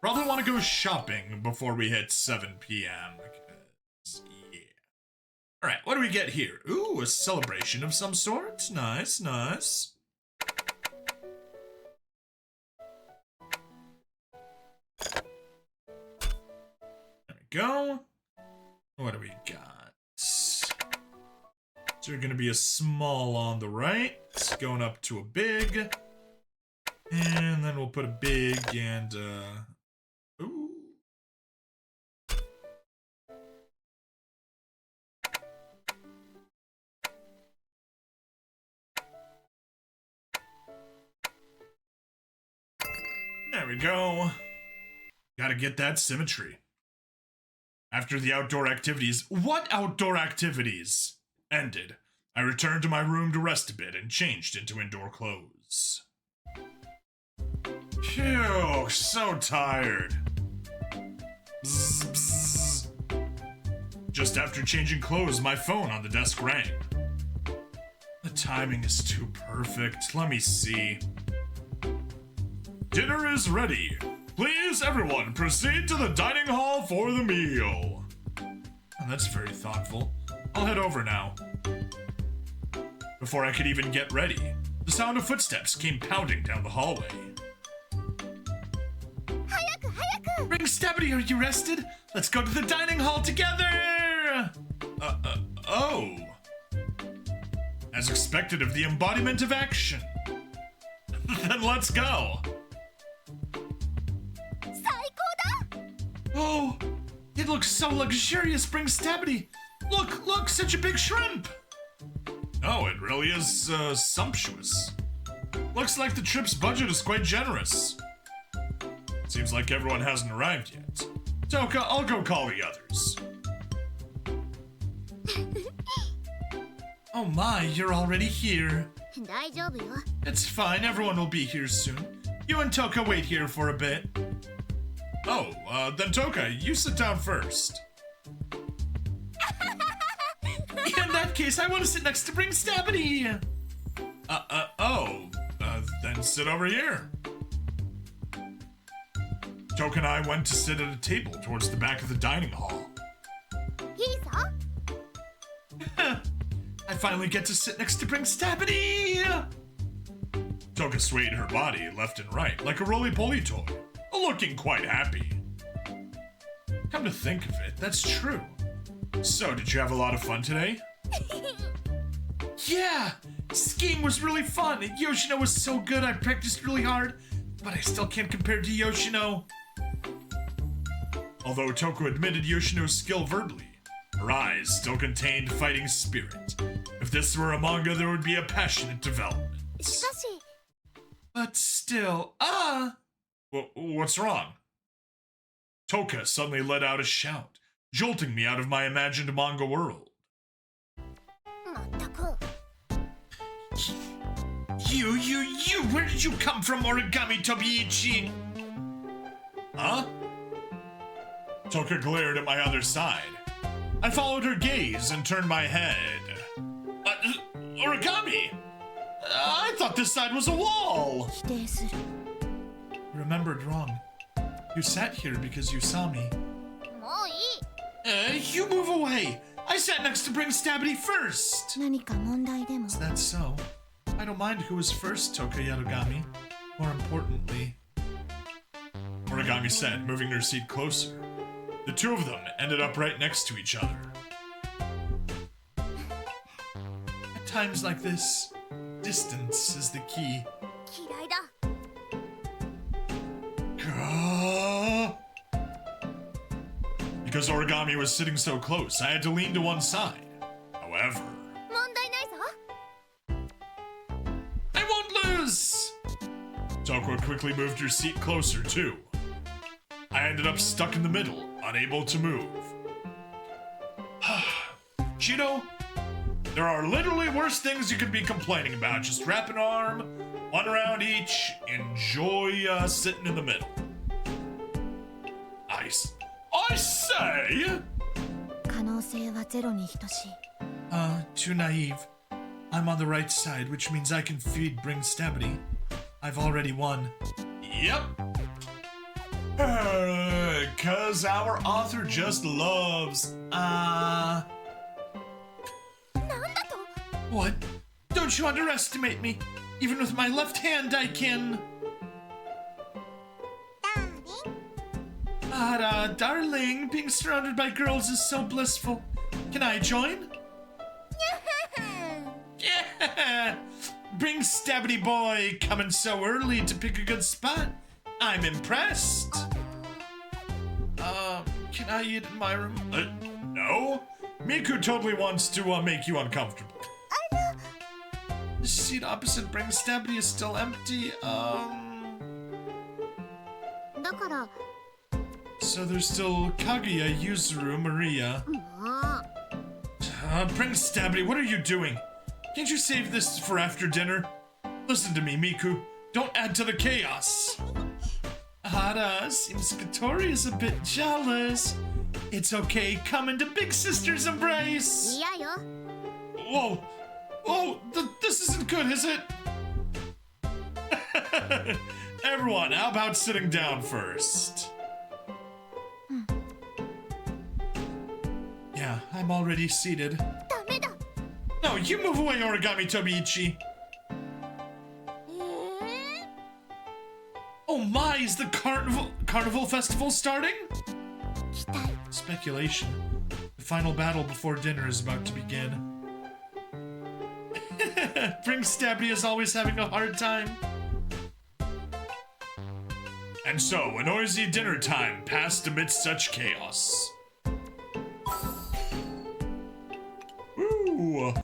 probably want to go shopping before we hit 7 p.m. Because, yeah. Alright, what do we get here? Ooh, a celebration of some sort. Nice, nice. There we go. What do we got? So you're gonna be a small on the right, going up to a big, and then we'll put a big and, ooh. There we go. Gotta get that symmetry. After the outdoor activities, what outdoor activities? Ended, I returned to my room to rest a bit and changed into indoor clothes. Phew, so tired. Bzz, bzz. Just after changing clothes, my phone on the desk rang. The timing is too perfect. Let me see. Dinner is ready. Please, everyone, proceed to the dining hall for the meal. Oh, that's very thoughtful. I'll head over now. Before I could even get ready, the sound of footsteps came pounding down the hallway. Hayaku, hayaku! Ring Stabity, are you rested? Let's go to the dining hall together! Oh. As expected of the embodiment of action. Then let's go. Oh, it looks so luxurious, Ring Stabity. Look, such a big shrimp! Oh, it really is, sumptuous. Looks like the trip's budget is quite generous. Seems like everyone hasn't arrived yet. Toka, I'll go call the others. Oh my, you're already here. It's fine, everyone will be here soon. You and Toka wait here for a bit. Oh, then Toka, you sit down first. In that case, I want to sit next to Ring Stabity. Then sit over here. Toka and I went to sit at a table towards the back of the dining hall. I finally get to sit next to Ring Stabity. Toka swayed her body left and right like a roly-poly toy, looking quite happy. Come to think of it, that's true. So, did you have a lot of fun today? Yeah! Skiing was really fun! Yoshino was so good, I practiced really hard, but I still can't compare to Yoshino. Although Toko admitted Yoshino's skill verbally, her eyes still contained fighting spirit. If this were a manga, there would be a passionate development. But still, what's wrong? Toka suddenly let out a shout, jolting me out of my imagined manga world. You, where did you come from, Origami Tobiichi? Huh? Toka glared at my other side. I followed her gaze and turned my head. Origami! I thought this side was a wall! Remembered wrong. You sat here because you saw me. You move away! I sat next to Ring Stabity first! Is that so? I don't mind who was first, Toka Yarogami. More importantly... Origami said, moving her seat closer. The two of them ended up right next to each other. At times like this, distance is the key. Because Origami was sitting so close, I had to lean to one side. However... I won't lose! Toko quickly moved her seat closer, too. I ended up stuck in the middle, unable to move. Chino, there are literally worse things you could be complaining about. Just wrap an arm, one around each, enjoy sitting in the middle. I say! Too naive. I'm on the right side, which means I can feed Bring Stabity. I've already won. Yep. Cause our author just loves, What? Don't you underestimate me. Even with my left hand, I can... Darling, being surrounded by girls is so blissful. Can I join? Yeah! Bring Stabity boy coming so early to pick a good spot. I'm impressed. Can I eat in my room? No. Miku totally wants to make you uncomfortable. The seat opposite Bring Stabity is still empty. So there's still Kaguya, Yuzuru, Maria. Bring Stabity, what are you doing? Can't you save this for after dinner? Listen to me, Miku. Don't add to the chaos. Hara, seems Katori is a bit jealous. It's okay, come into Big Sister's embrace. Whoa. Whoa, this isn't good, is it? Everyone, how about sitting down first? Yeah, I'm already seated. No, you move away, Origami Tobiichi. Oh my, is the carnival festival starting? Speculation. The final battle before dinner is about to begin. Bring Stabity is always having a hard time. And so, a noisy dinner time passed amidst such chaos. Ooh.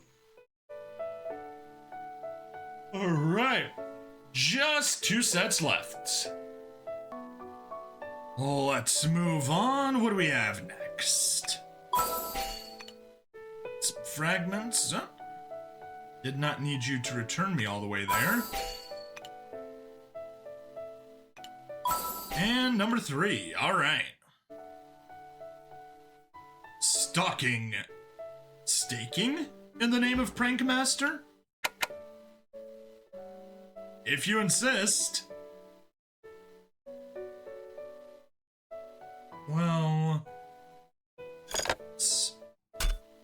Alright. Just 2 sets left. Let's move on. What do we have next? Some fragments. Did not need you to return me all the way there. And number 3. Alright. Stalking. Staking? In the name of Prank Master? If you insist. Well...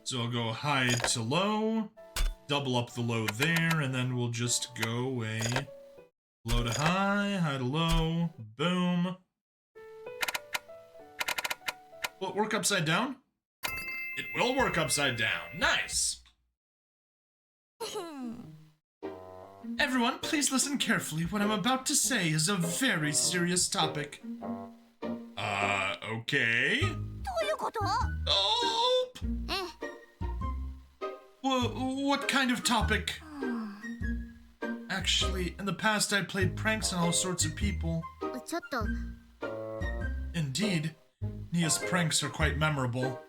So I'll go high to low, double up the low there, and then we'll just go away. Low to high, high to low, boom. Will it work upside down? It will work upside down. Nice. Everyone, please listen carefully. What I'm about to say is a very serious topic. Okay. Oh! What kind of topic? Actually, in the past I played pranks on all sorts of people. Indeed, Nia's pranks are quite memorable.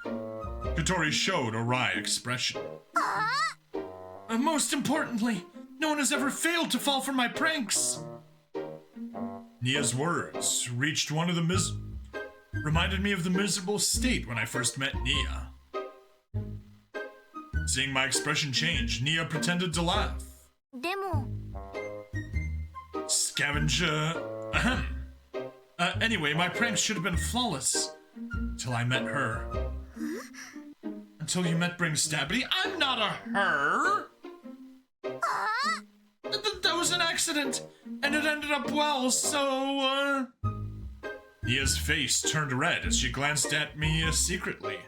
Katori showed a wry expression. Most importantly, no one has ever failed to fall for my pranks. Nia's words reached one of the reminded me of the miserable state when I first met Nia. Seeing my expression change, Nia pretended to laugh. Scavenger. Ahem. Anyway, my pranks should have been flawless. Till I met her. Until you met Bring Stabity. I'm not a her! That was an accident, and it ended up well, so, Nia's face turned red as she glanced at me secretly.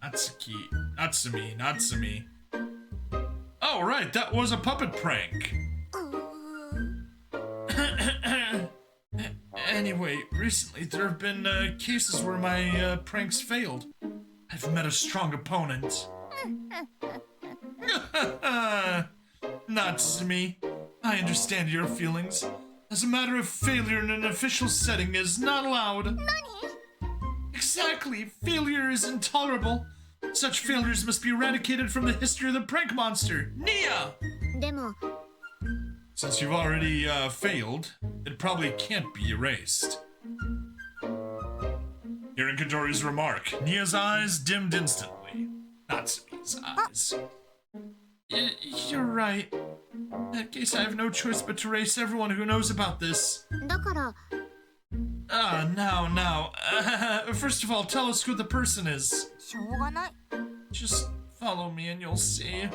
Natsumi. Oh, right, that was a puppet prank. Anyway, recently there have been cases where my pranks failed. I've met a strong opponent. Natsumi, I understand your feelings. As a matter of failure in an official setting is not allowed. Exactly, failure is intolerable. Such failures must be eradicated from the history of the prank monster. Nia! Since you've already failed, it probably can't be erased. Hearing Katori's remark, Nia's eyes dimmed instantly. Natsumi's eyes. You're right. In that case, I have no choice but to race everyone who knows about this. Now. First of all, tell us who the person is. Just follow me and you'll see.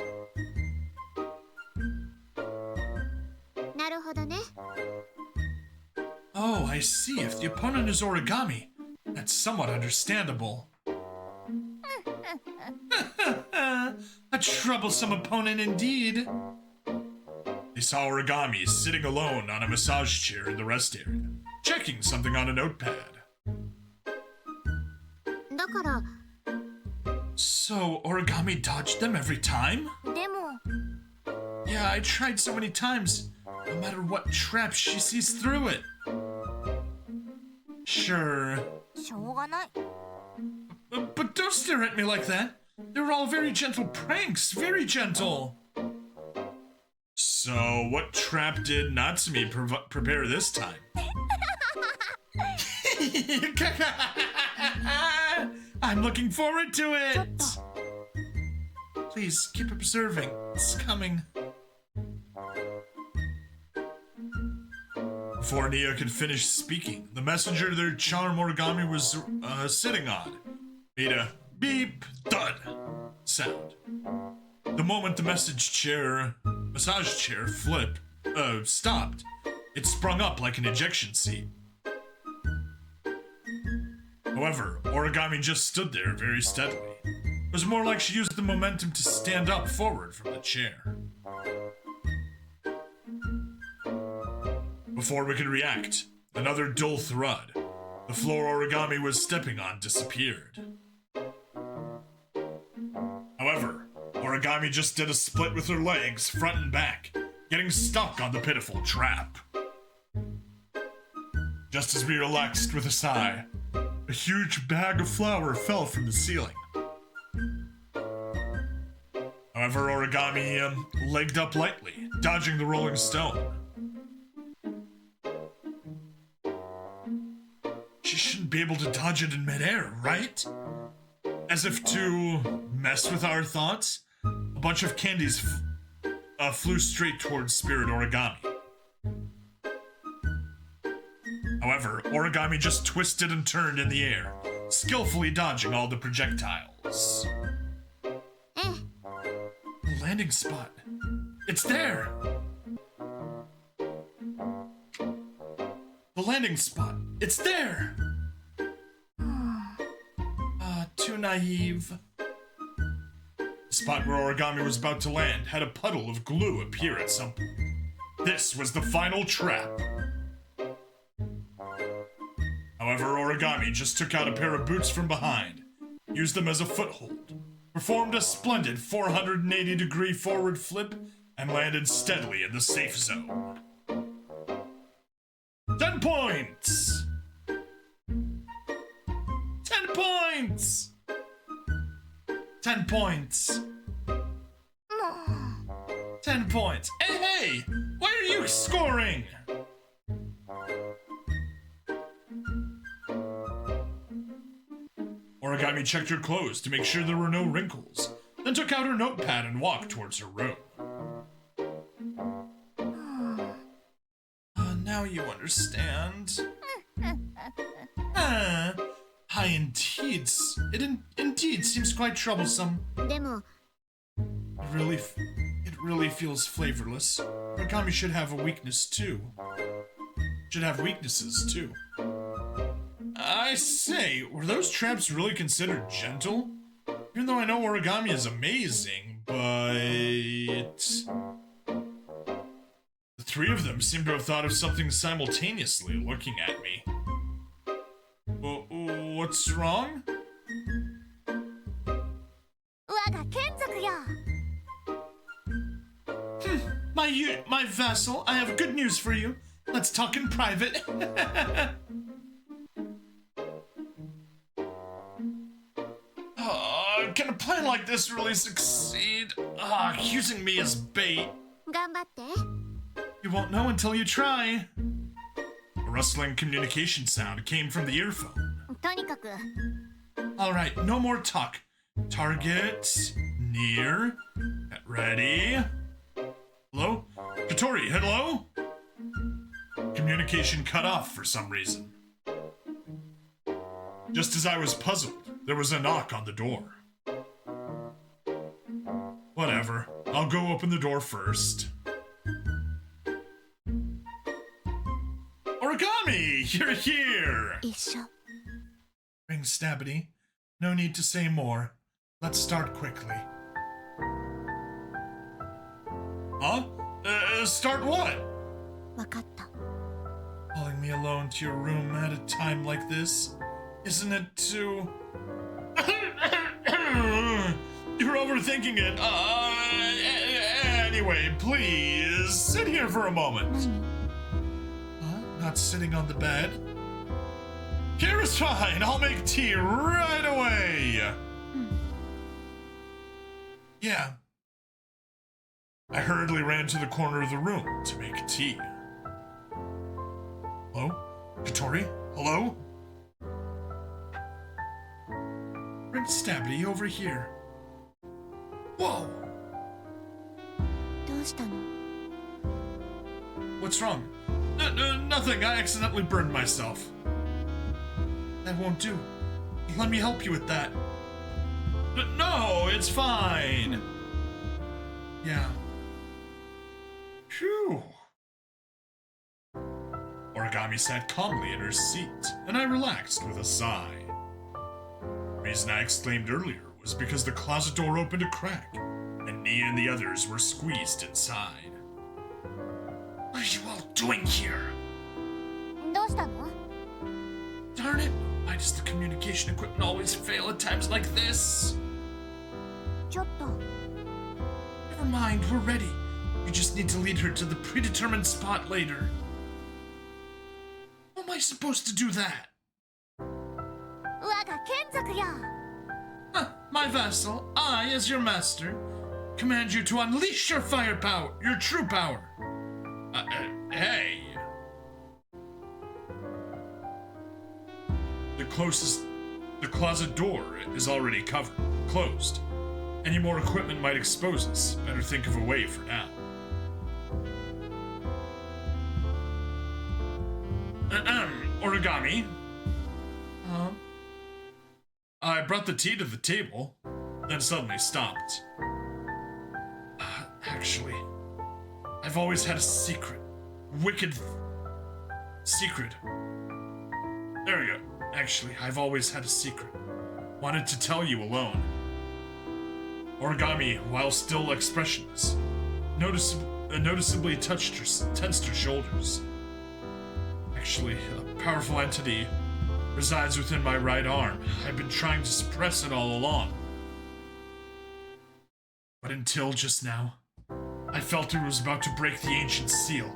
Oh, I see. If the opponent is origami, that's somewhat understandable. A troublesome opponent indeed. They saw origami sitting alone on a massage chair in the rest area, checking something on a notepad. So, origami dodged them every time? Yeah, I tried so many times. No matter what trap, she sees through it. Sure. But don't stare at me like that. They're all very gentle pranks, very gentle. So, what trap did Natsumi prepare this time? I'm looking forward to it! Please, keep observing. It's coming. Before Nia could finish speaking, the messenger their charm origami was sitting on made a beep thud sound. The moment the massage chair stopped, it sprung up like an ejection seat. However, origami just stood there very steadily. It was more like she used the momentum to stand up forward from the chair. Before we could react, another dull thud. The floor origami was stepping on disappeared. However, origami just did a split with her legs, front and back, getting stuck on the pitiful trap. Just as we relaxed with a sigh, a huge bag of flour fell from the ceiling. However, origami legged up lightly, dodging the rolling stone. She shouldn't be able to dodge it in midair, right? As if to mess with our thoughts, a bunch of candies flew straight towards Spirit Origami. However, origami just twisted and turned in the air, skillfully dodging all the projectiles. The landing spot. It's there! The landing spot. It's there! Too naive. The spot where origami was about to land had a puddle of glue appear at some point. This was the final trap. However, origami just took out a pair of boots from behind, used them as a foothold, performed a splendid 480-degree forward flip, and landed steadily in the safe zone. 10 points! 10 points! 10 points! 10 points! Hey! Why are you scoring? Origami checked her clothes to make sure there were no wrinkles, then took out her notepad and walked towards her room. Now you understand. Hi, indeed. It indeed seems quite troublesome. It really feels flavorless. Origami should have a weakness too. Should have weaknesses too. I say, were those traps really considered gentle? Even though I know origami is amazing, but... The three of them seem to have thought of something simultaneously, looking at me. What's wrong? My vassal, I have good news for you. Let's talk in private. Can a plan like this really succeed? Using me as bait. You won't know until you try. A rustling communication sound came from the earphone. Alright, no more talk. Target near. Get ready. Hello? Katori, hello? Communication cut off for some reason. Just as I was puzzled, there was a knock on the door. Whatever, I'll go open the door first. Origami, you're here! Ring Stabbity, no need to say more. Let's start quickly. Huh? Start what? Calling me alone to your room at a time like this? Isn't it too... You're overthinking it. Anyway, please, sit here for a moment. Not sitting on the bed? Here is fine, I'll make tea right away. Yeah. I hurriedly ran to the corner of the room to make tea. Hello? Katori? Hello? Ring Stabbity over here. Whoa! What's wrong? Nothing, I accidentally burned myself. That won't do. Let me help you with that. No, it's fine. Yeah. Phew. Origami sat calmly in her seat, and I relaxed with a sigh. The reason I exclaimed earlier was because the closet door opened a crack, and Nia and the others were squeezed inside. What are you all doing here? Darn it! Why does the communication equipment always fail at times like this? Never mind, we're ready. You just need to lead her to the predetermined spot later. How am I supposed to do that? My vassal, I, as your master, command you to unleash your firepower, your true power. Hey. The closet door is already closed. Any more equipment might expose us. Better think of a way for now. Origami? I brought the tea to the table, then suddenly stopped. Actually, I've always had a secret. Wicked secret. There we go. Actually, I've always had a secret. Wanted to tell you alone. Origami, while still expressionless, noticeably tensed her shoulders. Actually, a powerful entity resides within my right arm. I've been trying to suppress it all along. But until just now, I felt it was about to break the ancient seal.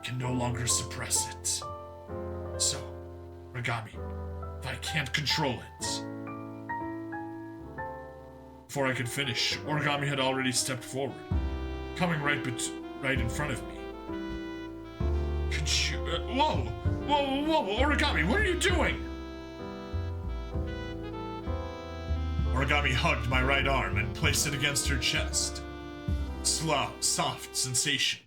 Can no longer suppress it. So, Origami, if I can't control it... Before I could finish, Origami had already stepped forward, coming right in front of me. Could you... whoa! Origami, what are you doing? Origami hugged my right arm and placed it against her chest. Soft sensation.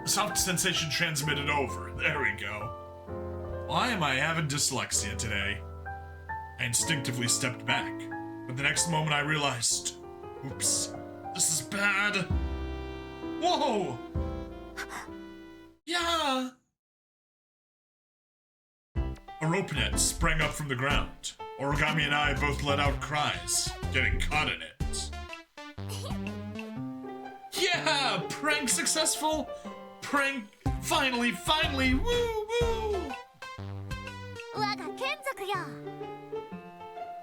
Soft sensation transmitted over. There we go. Why am I having dyslexia today? I instinctively stepped back, but the next moment I realized, oops, this is bad. Whoa! Yeah! A rope net sprang up from the ground. Origami and I both let out cries, getting caught in it. Yeah! Prank successful! Prank! Finally! Woo!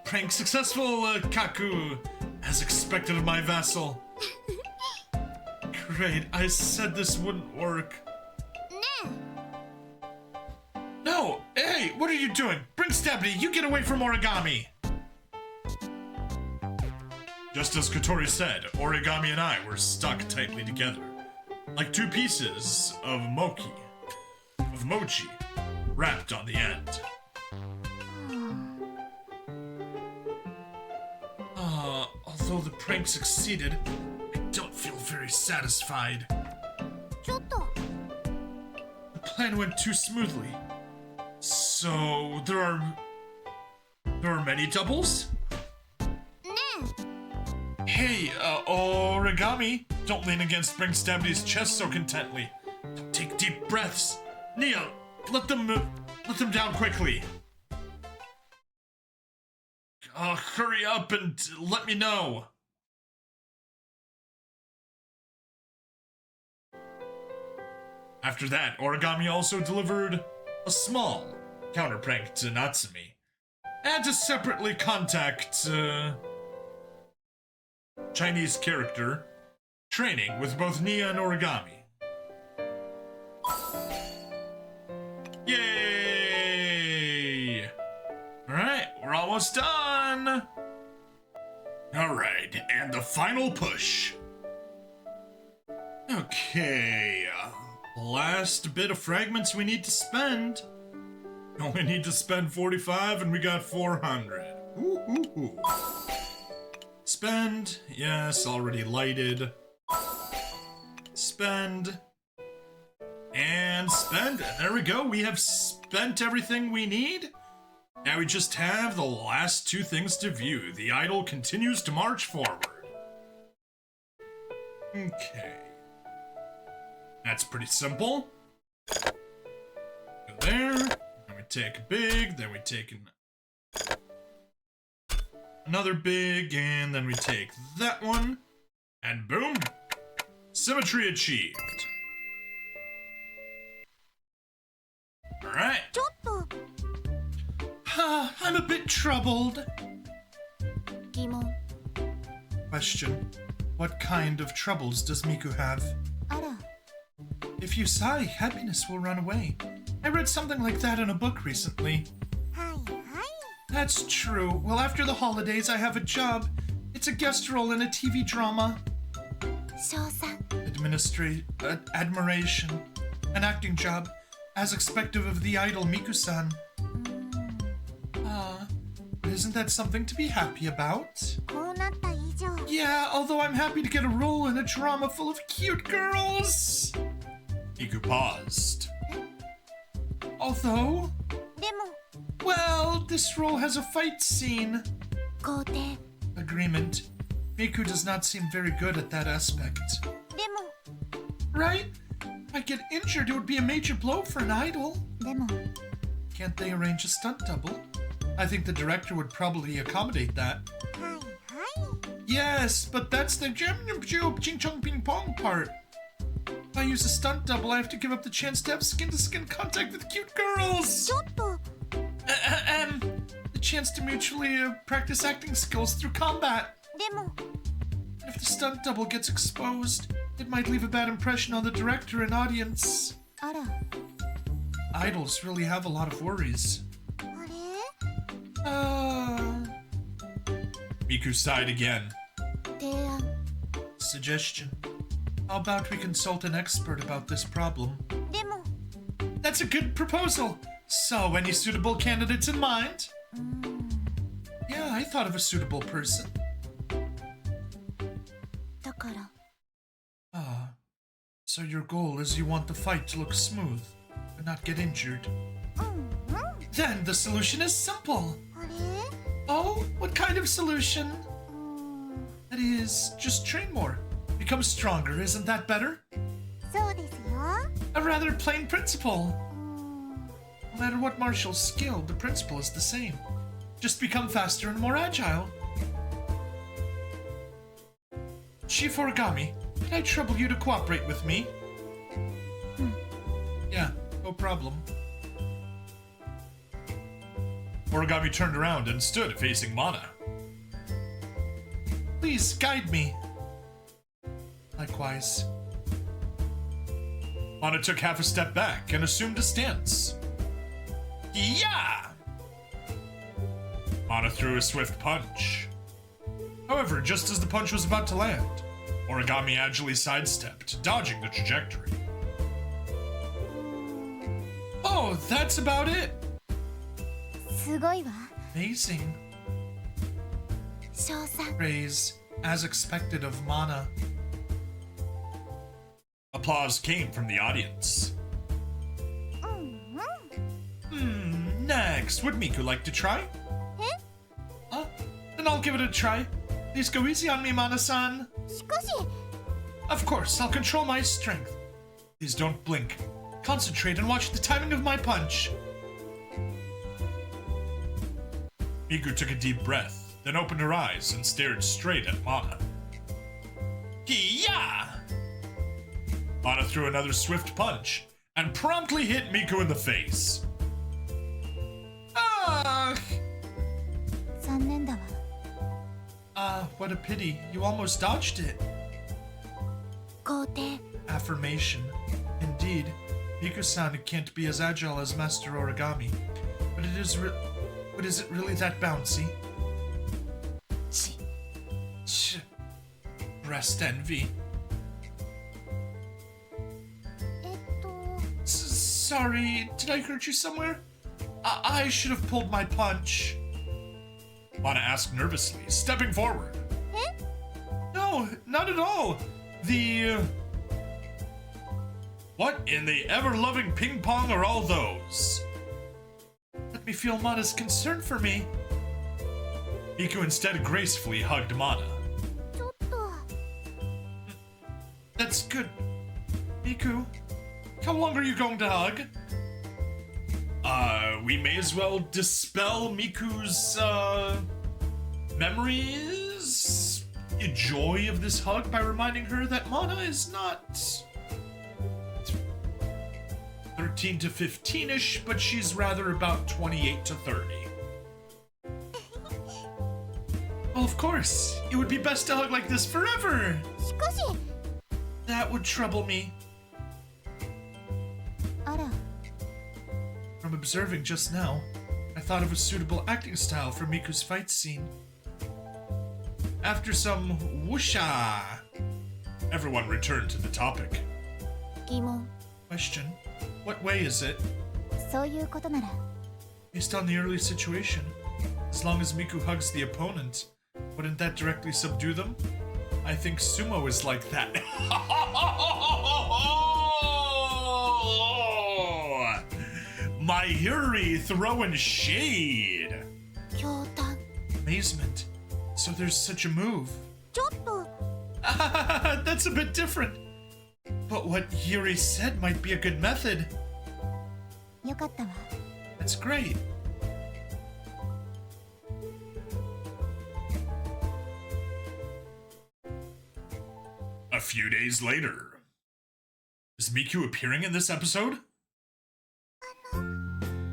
Prank successful, Kaku! As expected of my vassal. Great, I said this wouldn't work. No! Hey, what are you doing? Bring Stabbity, you get away from Origami! Just as Katori said, Origami and I were stuck tightly together, like two pieces of mochi, wrapped on the end. Although the prank succeeded, I don't feel very satisfied. The plan went too smoothly. So, there are many doubles? Hey, Origami, don't lean against Spring Stabby's chest so contently. Take deep breaths. Nia, let them down quickly. Hurry up and let me know. After that, Origami also delivered a small counter prank to Natsumi, and to separately contact, Chinese character training with both Nia and Origami. Yay! Alright, we're almost done! Alright, and the final push. Okay, last bit of fragments we need to spend. Only need to spend 45 and we got 400. Ooh. Spend, yes, already lighted. Spend. And spend. There we go, we have spent everything we need. Now we just have the last two things to view. The idol continues to march forward. Okay. That's pretty simple. Go there. Then we take a big, then we take another big, and then we take that one. And boom. Symmetry achieved. Alright. I'm a bit troubled. Question. What kind of troubles does Miku have? If you sigh, happiness will run away. I read something like that in a book recently. That's true. Well, after the holidays, I have a job. It's a guest role in a TV drama. Admiration. An acting job. As expected of the idol Miku-san. Isn't that something to be happy about? Yeah, although I'm happy to get a role in a drama full of cute girls. Miku paused. Although... Well, this role has a fight scene. Agreement. Miku does not seem very good at that aspect. Right? If I get injured, it would be a major blow for an idol. Can't they arrange a stunt double? I think the director would probably accommodate that. Yes, but that's the ching chong ping pong part. If I use a stunt double, I have to give up the chance to have skin-to-skin contact with cute girls. The chance to mutually practice acting skills through combat. If the stunt double gets exposed, it might leave a bad impression on the director and audience. Idols really have a lot of worries. Miku sighed again. Suggestion. How about we consult an expert about this problem? That's a good proposal. So, any suitable candidates in mind? Yeah, I thought of a suitable person. So your goal is you want the fight to look smooth, but not get injured. Then the solution is simple. Oh, what kind of solution? That is, just train more. Become stronger, isn't that better? A rather plain principle. No matter what martial skill, the principle is the same. Just become faster and more agile. Chief Origami, can I trouble you to cooperate with me? Yeah, no problem. Origami turned around and stood facing Mana. Please guide me. Likewise. Mana took half a step back and assumed a stance. Yeah! Mana threw a swift punch. However, just as the punch was about to land, Origami agilely sidestepped, dodging the trajectory. Oh, that's about it! Amazing. Praise. As expected of Mana. Applause came from the audience. Next, would Miku like to try? Then I'll give it a try. Please go easy on me, Mana-san. Of course, I'll control my strength. Please don't blink. Concentrate and watch the timing of my punch. Miku took a deep breath, then opened her eyes and stared straight at Mana. Hiya! Mana threw another swift punch and promptly hit Miku in the face. What a pity. You almost dodged it. Affirmation. Indeed, Miku-san can't be as agile as Master Origami, but is it really that bouncy? Breast envy. Sorry, did I hurt you somewhere? I should have pulled my punch. Mana asked nervously, stepping forward. No, not at all. What in the ever-loving ping pong are all those? Let me feel Mana's concern for me. Miku instead gracefully hugged Mana. That's good. Miku, how long are you going to hug? We may as well dispel Miku's, memories, joy of this hug by reminding her that Mana is not 13 to 15-ish, but she's rather about 28 to 30. Well, of course, it would be best to hug like this forever. That would trouble me. From observing just now, I thought of a suitable acting style for Miku's fight scene. After some whoosha, everyone returned to the topic. Question. What way is it? Based on the early situation, as long as Miku hugs the opponent, wouldn't that directly subdue them? I think sumo is like that. My Yuri throwing shade. Amazement. So there's such a move. That's a bit different. But what Yuri said might be a good method. That's great. A few days later. Is Miku appearing in this episode?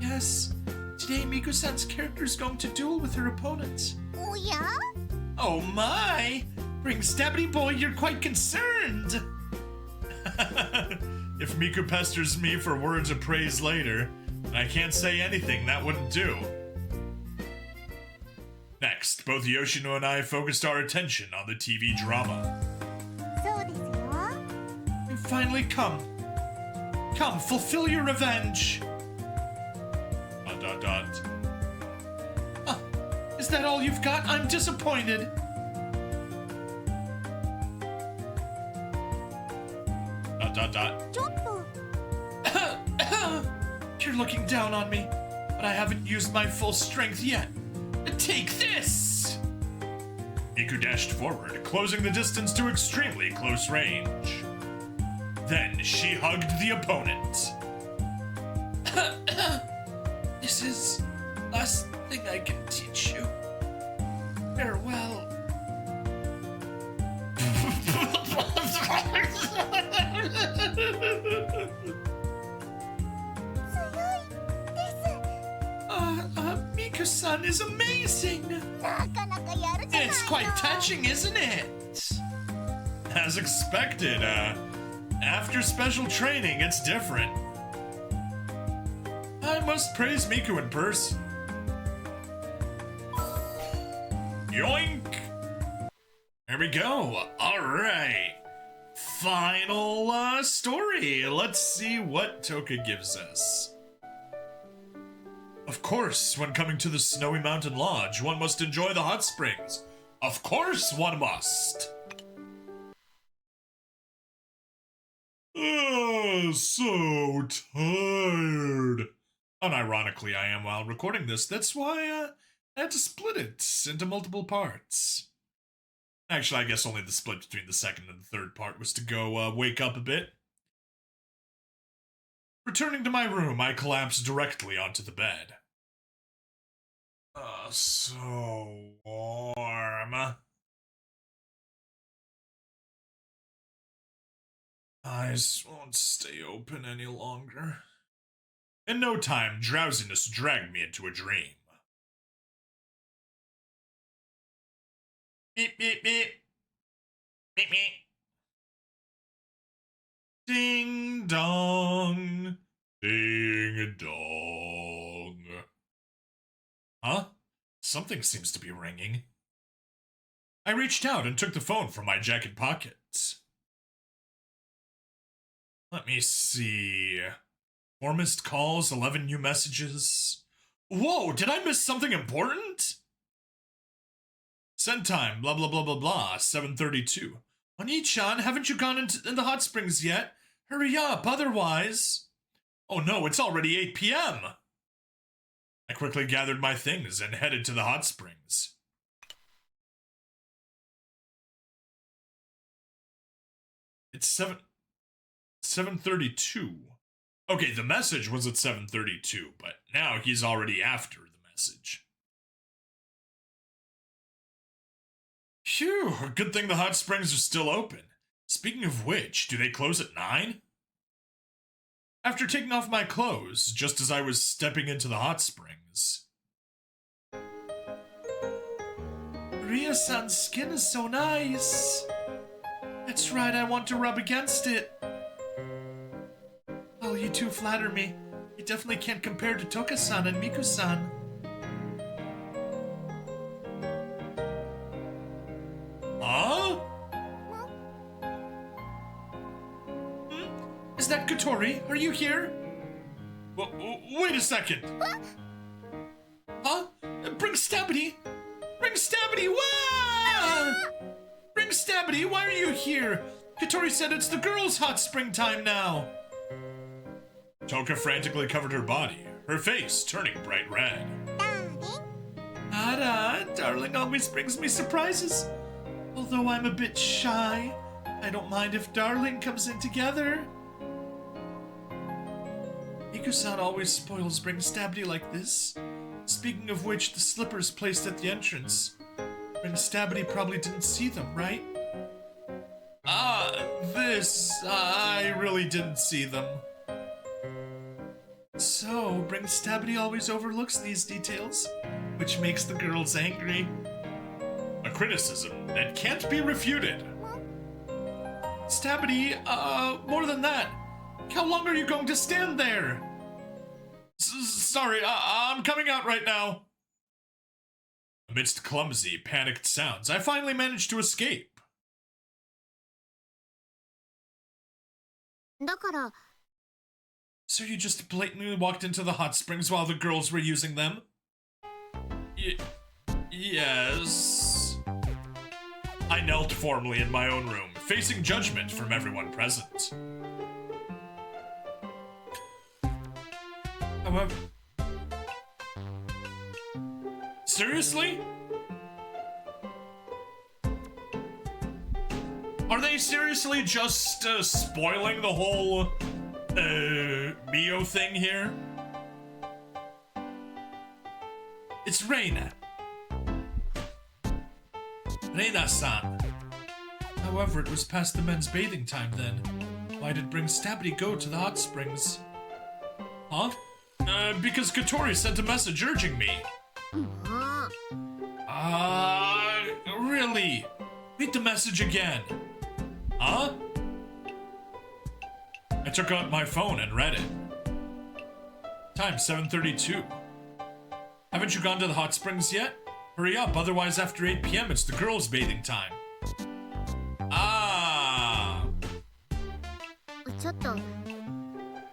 Yes. Today, Miku-san's character is going to duel with her opponent. Oh my! Bring Stabby Boy, you're quite concerned! If Miku pesters me for words of praise later, I can't say anything that wouldn't do. Next, both Yoshino and I focused our attention on the TV drama. You finally come. Come, fulfill your revenge. ... Is that all you've got? I'm disappointed. ... You're looking down on me, but I haven't used my full strength yet. Take this! Miku dashed forward, closing the distance to extremely close range. Then she hugged the opponent. This is the last thing I can teach you. Farewell. Miku-san is amazing. It's quite touching, isn't it? As expected, after special training, it's different. I must praise Miku in person. Yoink! There we go. All right. Final story. Let's see what Toka gives us. Of course, when coming to the Snowy Mountain Lodge, one must enjoy the hot springs, Of course one must. So tired. Unironically, I am while recording this. That's why I had to split it into multiple parts. Actually, I guess only the split between the second and the third part was to go wake up a bit. Returning to my room, I collapsed directly onto the bed. So warm. Eyes won't stay open any longer. In no time, drowsiness dragged me into a dream. Beep, beep, beep. Beep, beep. Ding dong. Ding dong. Huh? Something seems to be ringing. I reached out and took the phone from my jacket pockets. Let me see. 4 missed calls, 11 new messages. Whoa, did I miss something important? Send time, blah blah blah blah blah, 7:32. Oni-chan, haven't you gone in the hot springs yet? Hurry up, otherwise. Oh no, it's already 8 p.m. I quickly gathered my things and headed to the hot springs. It's 7:32. Okay, the message was at 7:32, but now he's already after the message. Phew, good thing the hot springs are still open. Speaking of which, do they close at 9? After taking off my clothes, just as I was stepping into the hot springs. Ria-san's skin is so nice. That's right, I want to rub against it. Oh, you two flatter me. You definitely can't compare to Toka-san and Miku-san. Huh? Is that Kotori? Are you here? Wait a second. Huh? Bring Stabity! Bring Stabity! Wah! Bring Stabity! Why are you here? Kotori said it's the girls' hot spring time now. Toka frantically covered her body, her face turning bright red. Ara, darling always brings me surprises. Although I'm a bit shy, I don't mind if darling comes in together. Miku-san always spoils Bring Stabity like this. Speaking of which, the slippers placed at the entrance. Bring Stabity probably didn't see them, right? I really didn't see them. So, Bring Stabity always overlooks these details, which makes the girls angry. A criticism that can't be refuted. Stabity, more than that. How long are you going to stand there? Sorry, I'm coming out right now. Amidst clumsy, panicked sounds, I finally managed to escape. So you just blatantly walked into the hot springs while the girls were using them? Yes. I knelt formally in my own room, facing judgment from everyone present. However... Seriously? Are they seriously just spoiling the whole Mio thing here? It's Reina. Reina-san. However, it was past the men's bathing time then. Why did Bring Stabity go to the hot springs? Huh? Because Kotori sent a message urging me. Really? Read the message again. Huh? I took out my phone and read it. Time 7:32. Haven't you gone to the hot springs yet? Hurry up, otherwise after 8 p.m. it's the girls' bathing time.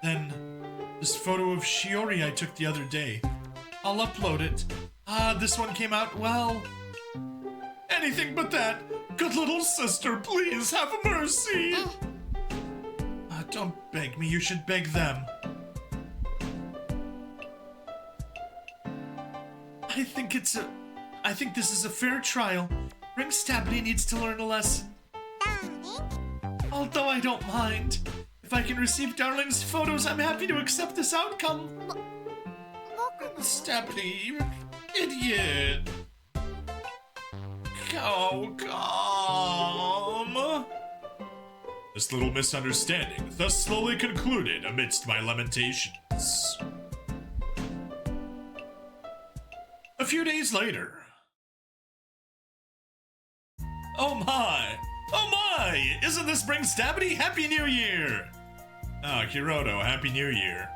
Then, this photo of Shiori I took the other day. I'll upload it. This one came out well. anything but that. Good little sister, please have mercy. Don't beg me, you should beg them. I think this is a fair trial. Ring Stabby needs to learn a lesson. Although I don't mind. If I can receive Darling's photos, I'm happy to accept this outcome. Stabby, idiot. Oh, come. This little misunderstanding thus slowly concluded amidst my lamentations. A few days later. Oh my! Oh my! Isn't this Ring Stabby? Happy New Year! Oh, Hiroto, Happy New Year.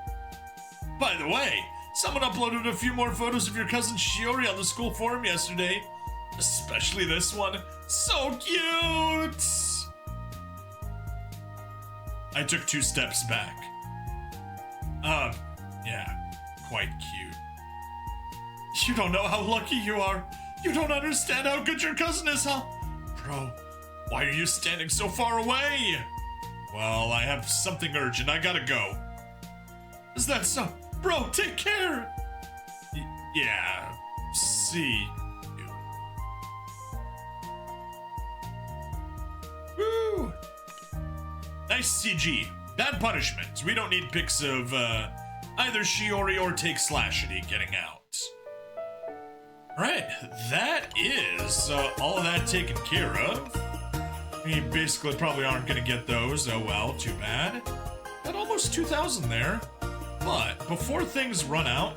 By the way, someone uploaded a few more photos of your cousin Shiori on the school forum yesterday. Especially this one. So cute! I took 2 steps back. Yeah, quite cute. You don't know how lucky you are. You don't understand how good your cousin is, huh? Bro, why are you standing so far away? Well, I have something urgent. I gotta go. Is that so? Bro, take care! Yeah, see you. Woo! Nice CG. Bad punishment. We don't need pics of either Shiori or Take Slashity getting out. Right, that is all of that taken care of. We basically probably aren't going to get those. Oh well, too bad. Got almost 2,000 there. But before things run out,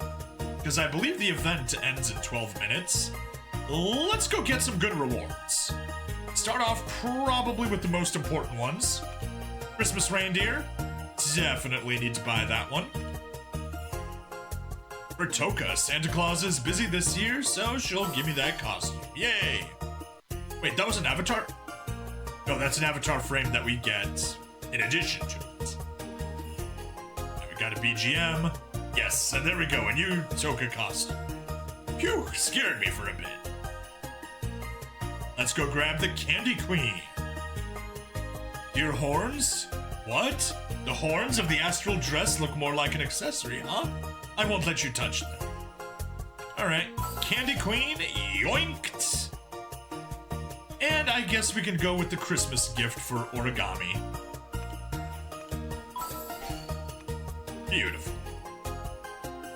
because I believe the event ends in 12 minutes, let's go get some good rewards. Start off probably with the most important ones. Christmas reindeer. Definitely need to buy that one. For Toka, Santa Claus is busy this year, so she'll give me that costume. Yay! Wait, that was an avatar? No, that's an avatar frame that we get in addition to it. And we got a BGM. Yes, and there we go, a new Toka costume. Phew, scared me for a bit. Let's go grab the Candy Queen. Deer horns? What? The horns of the astral dress look more like an accessory, huh? I won't let you touch them. Alright, Candy Queen, yoinked. And I guess we can go with the Christmas gift for origami. Beautiful.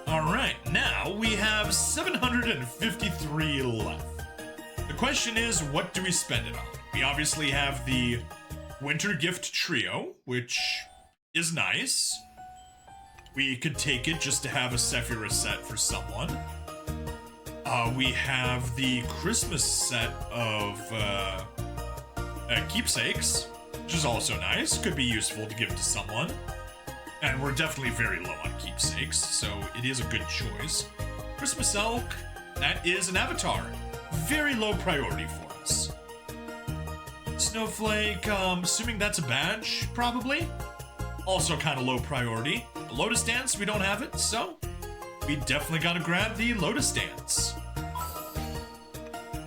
Alright, now we have 753 left. The question is, what do we spend it on? We obviously have the Winter Gift Trio, which is nice. We could take it just to have a Sephira set for someone. We have the Christmas set of keepsakes, which is also nice. Could be useful to give to someone. And we're definitely very low on keepsakes, so it is a good choice. Christmas elk, that is an avatar. Very low priority for us. Snowflake, assuming that's a badge, probably. Also kind of low priority. Lotus Dance, we don't have it, so we definitely gotta grab the Lotus Dance.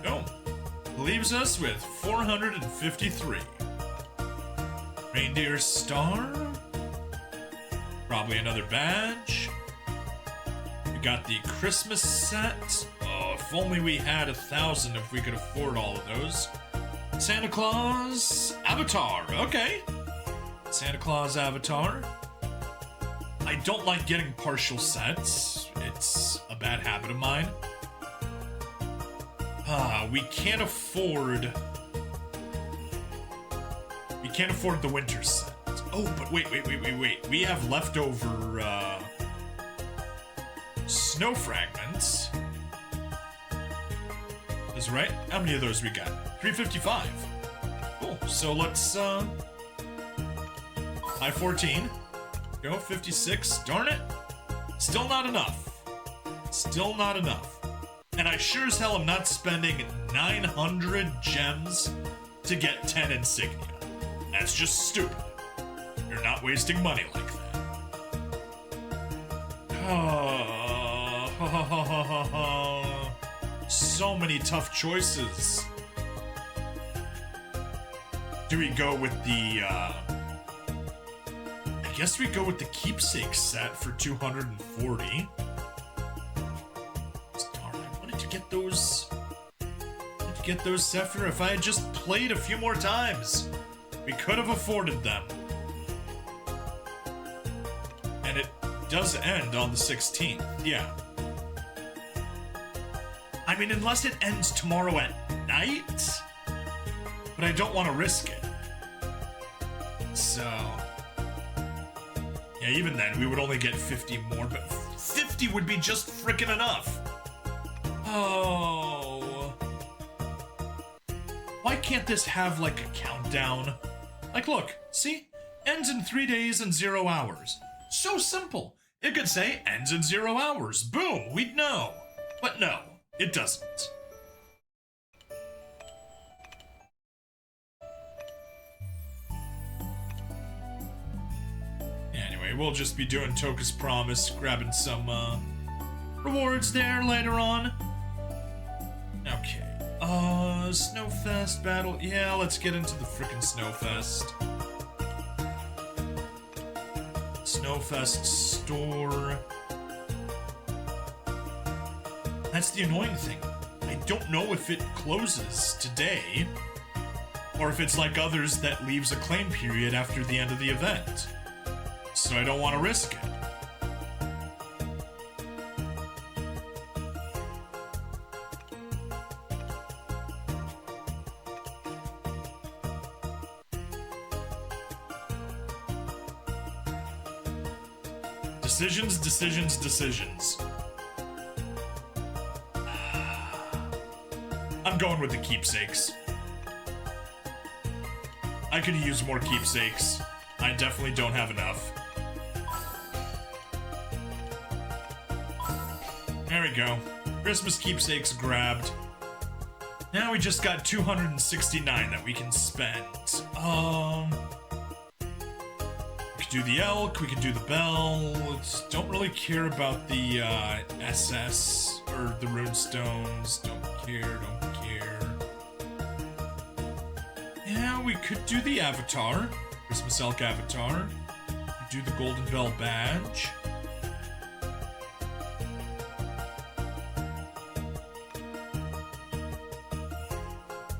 Oh, leaves us with 453. Reindeer Star. Probably another badge. We got the Christmas set. Oh, if only we had 1,000 if we could afford all of those. Santa Claus Avatar, okay. Santa Claus Avatar. I don't like getting partial sets. It's a bad habit of mine. We can't afford... We can't afford the winter set. Oh, but wait. We have leftover, snow fragments. That's right. How many of those we got? 355. Cool. So let's, 514. Go, 56. Darn it. Still not enough. Still not enough. And I sure as hell am not spending 900 gems to get 10 insignia. That's just stupid. You're not wasting money like that. So many tough choices. Do we go with the, I guess we go with the keepsake set for 240. Darn, I wanted to get those... Zephyr. If I had just played a few more times, we could have afforded them. And it does end on the 16th, yeah. I mean, unless it ends tomorrow at night? But I don't want to risk it. So... yeah, even then, we would only get 50 more, but 50 would be just frickin' enough. Oh... why can't this have, like, a countdown? Like, look, see? Ends in 3 days and 0 hours. So simple. It could say, ends in 0 hours. Boom, we'd know. But no, it doesn't. Anyway, we'll just be doing Toka's Promise, grabbing some, rewards there later on. Okay. Snowfest battle. Yeah, let's get into the frickin' Snowfest. Snowfest store. That's the annoying thing. I don't know if it closes today, or if it's like others that leaves a claim period after the end of the event. So I don't want to risk it. Decisions, decisions, decisions. I'm going with the keepsakes. I could use more keepsakes. I definitely don't have enough. There we go. Christmas keepsakes grabbed. Now we just got 269 that we can spend. We could do the elk, we could do the bell. Don't really care about the SS or the runestones. Don't care. Yeah, we could do the avatar. Christmas elk avatar. Do the golden bell badge.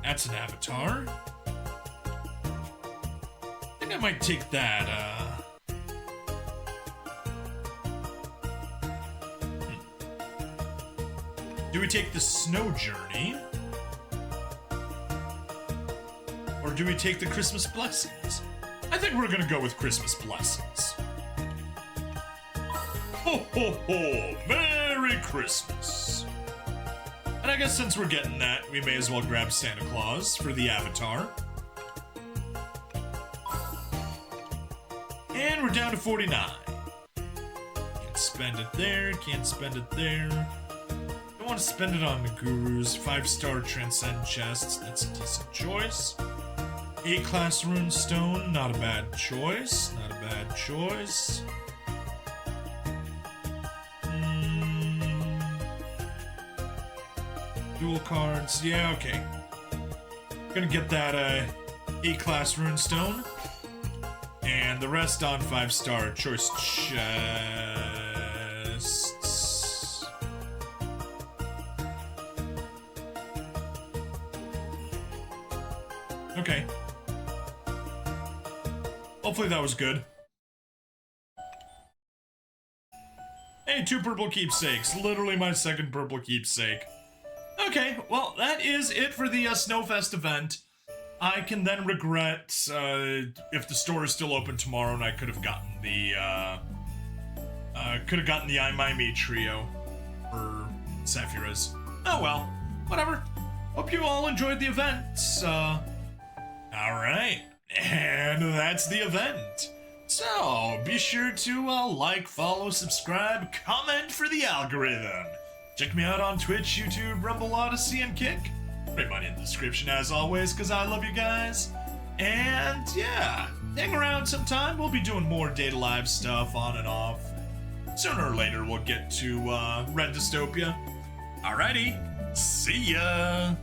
That's an avatar. I think I might take that, Do we take the snow journey? Or do we take the Christmas blessings? I think we're gonna go with Christmas blessings. Ho ho ho! Merry Christmas! And I guess since we're getting that, we may as well grab Santa Claus for the avatar. And we're down to 49. Can't spend it there, can't spend it there. Don't want to spend it on the gurus. 5-star transcend chests, that's a decent choice. A-class rune stone, not a bad choice, not a bad choice. Dual cards, yeah, okay. Gonna get that A-class runestone. And the rest on 5-star choice chests. Okay. Hopefully that was good. Hey, 2 purple keepsakes. Literally my second purple keepsake. Okay, well, that is it for the Snowfest event. I can then regret if the store is still open tomorrow and I could have gotten the I My Me trio for Sephiroth's. Oh well, whatever. Hope you all enjoyed the event. Alright, and that's the event. So, be sure to like, follow, subscribe, comment for the algorithm. Check me out on Twitch, YouTube, Rumble, Odyssey, and Kick. Put money in the description as always, because I love you guys. And yeah, hang around sometime. We'll be doing more Data Live stuff on and off. Sooner or later, we'll get to Red Dystopia. Alrighty, see ya!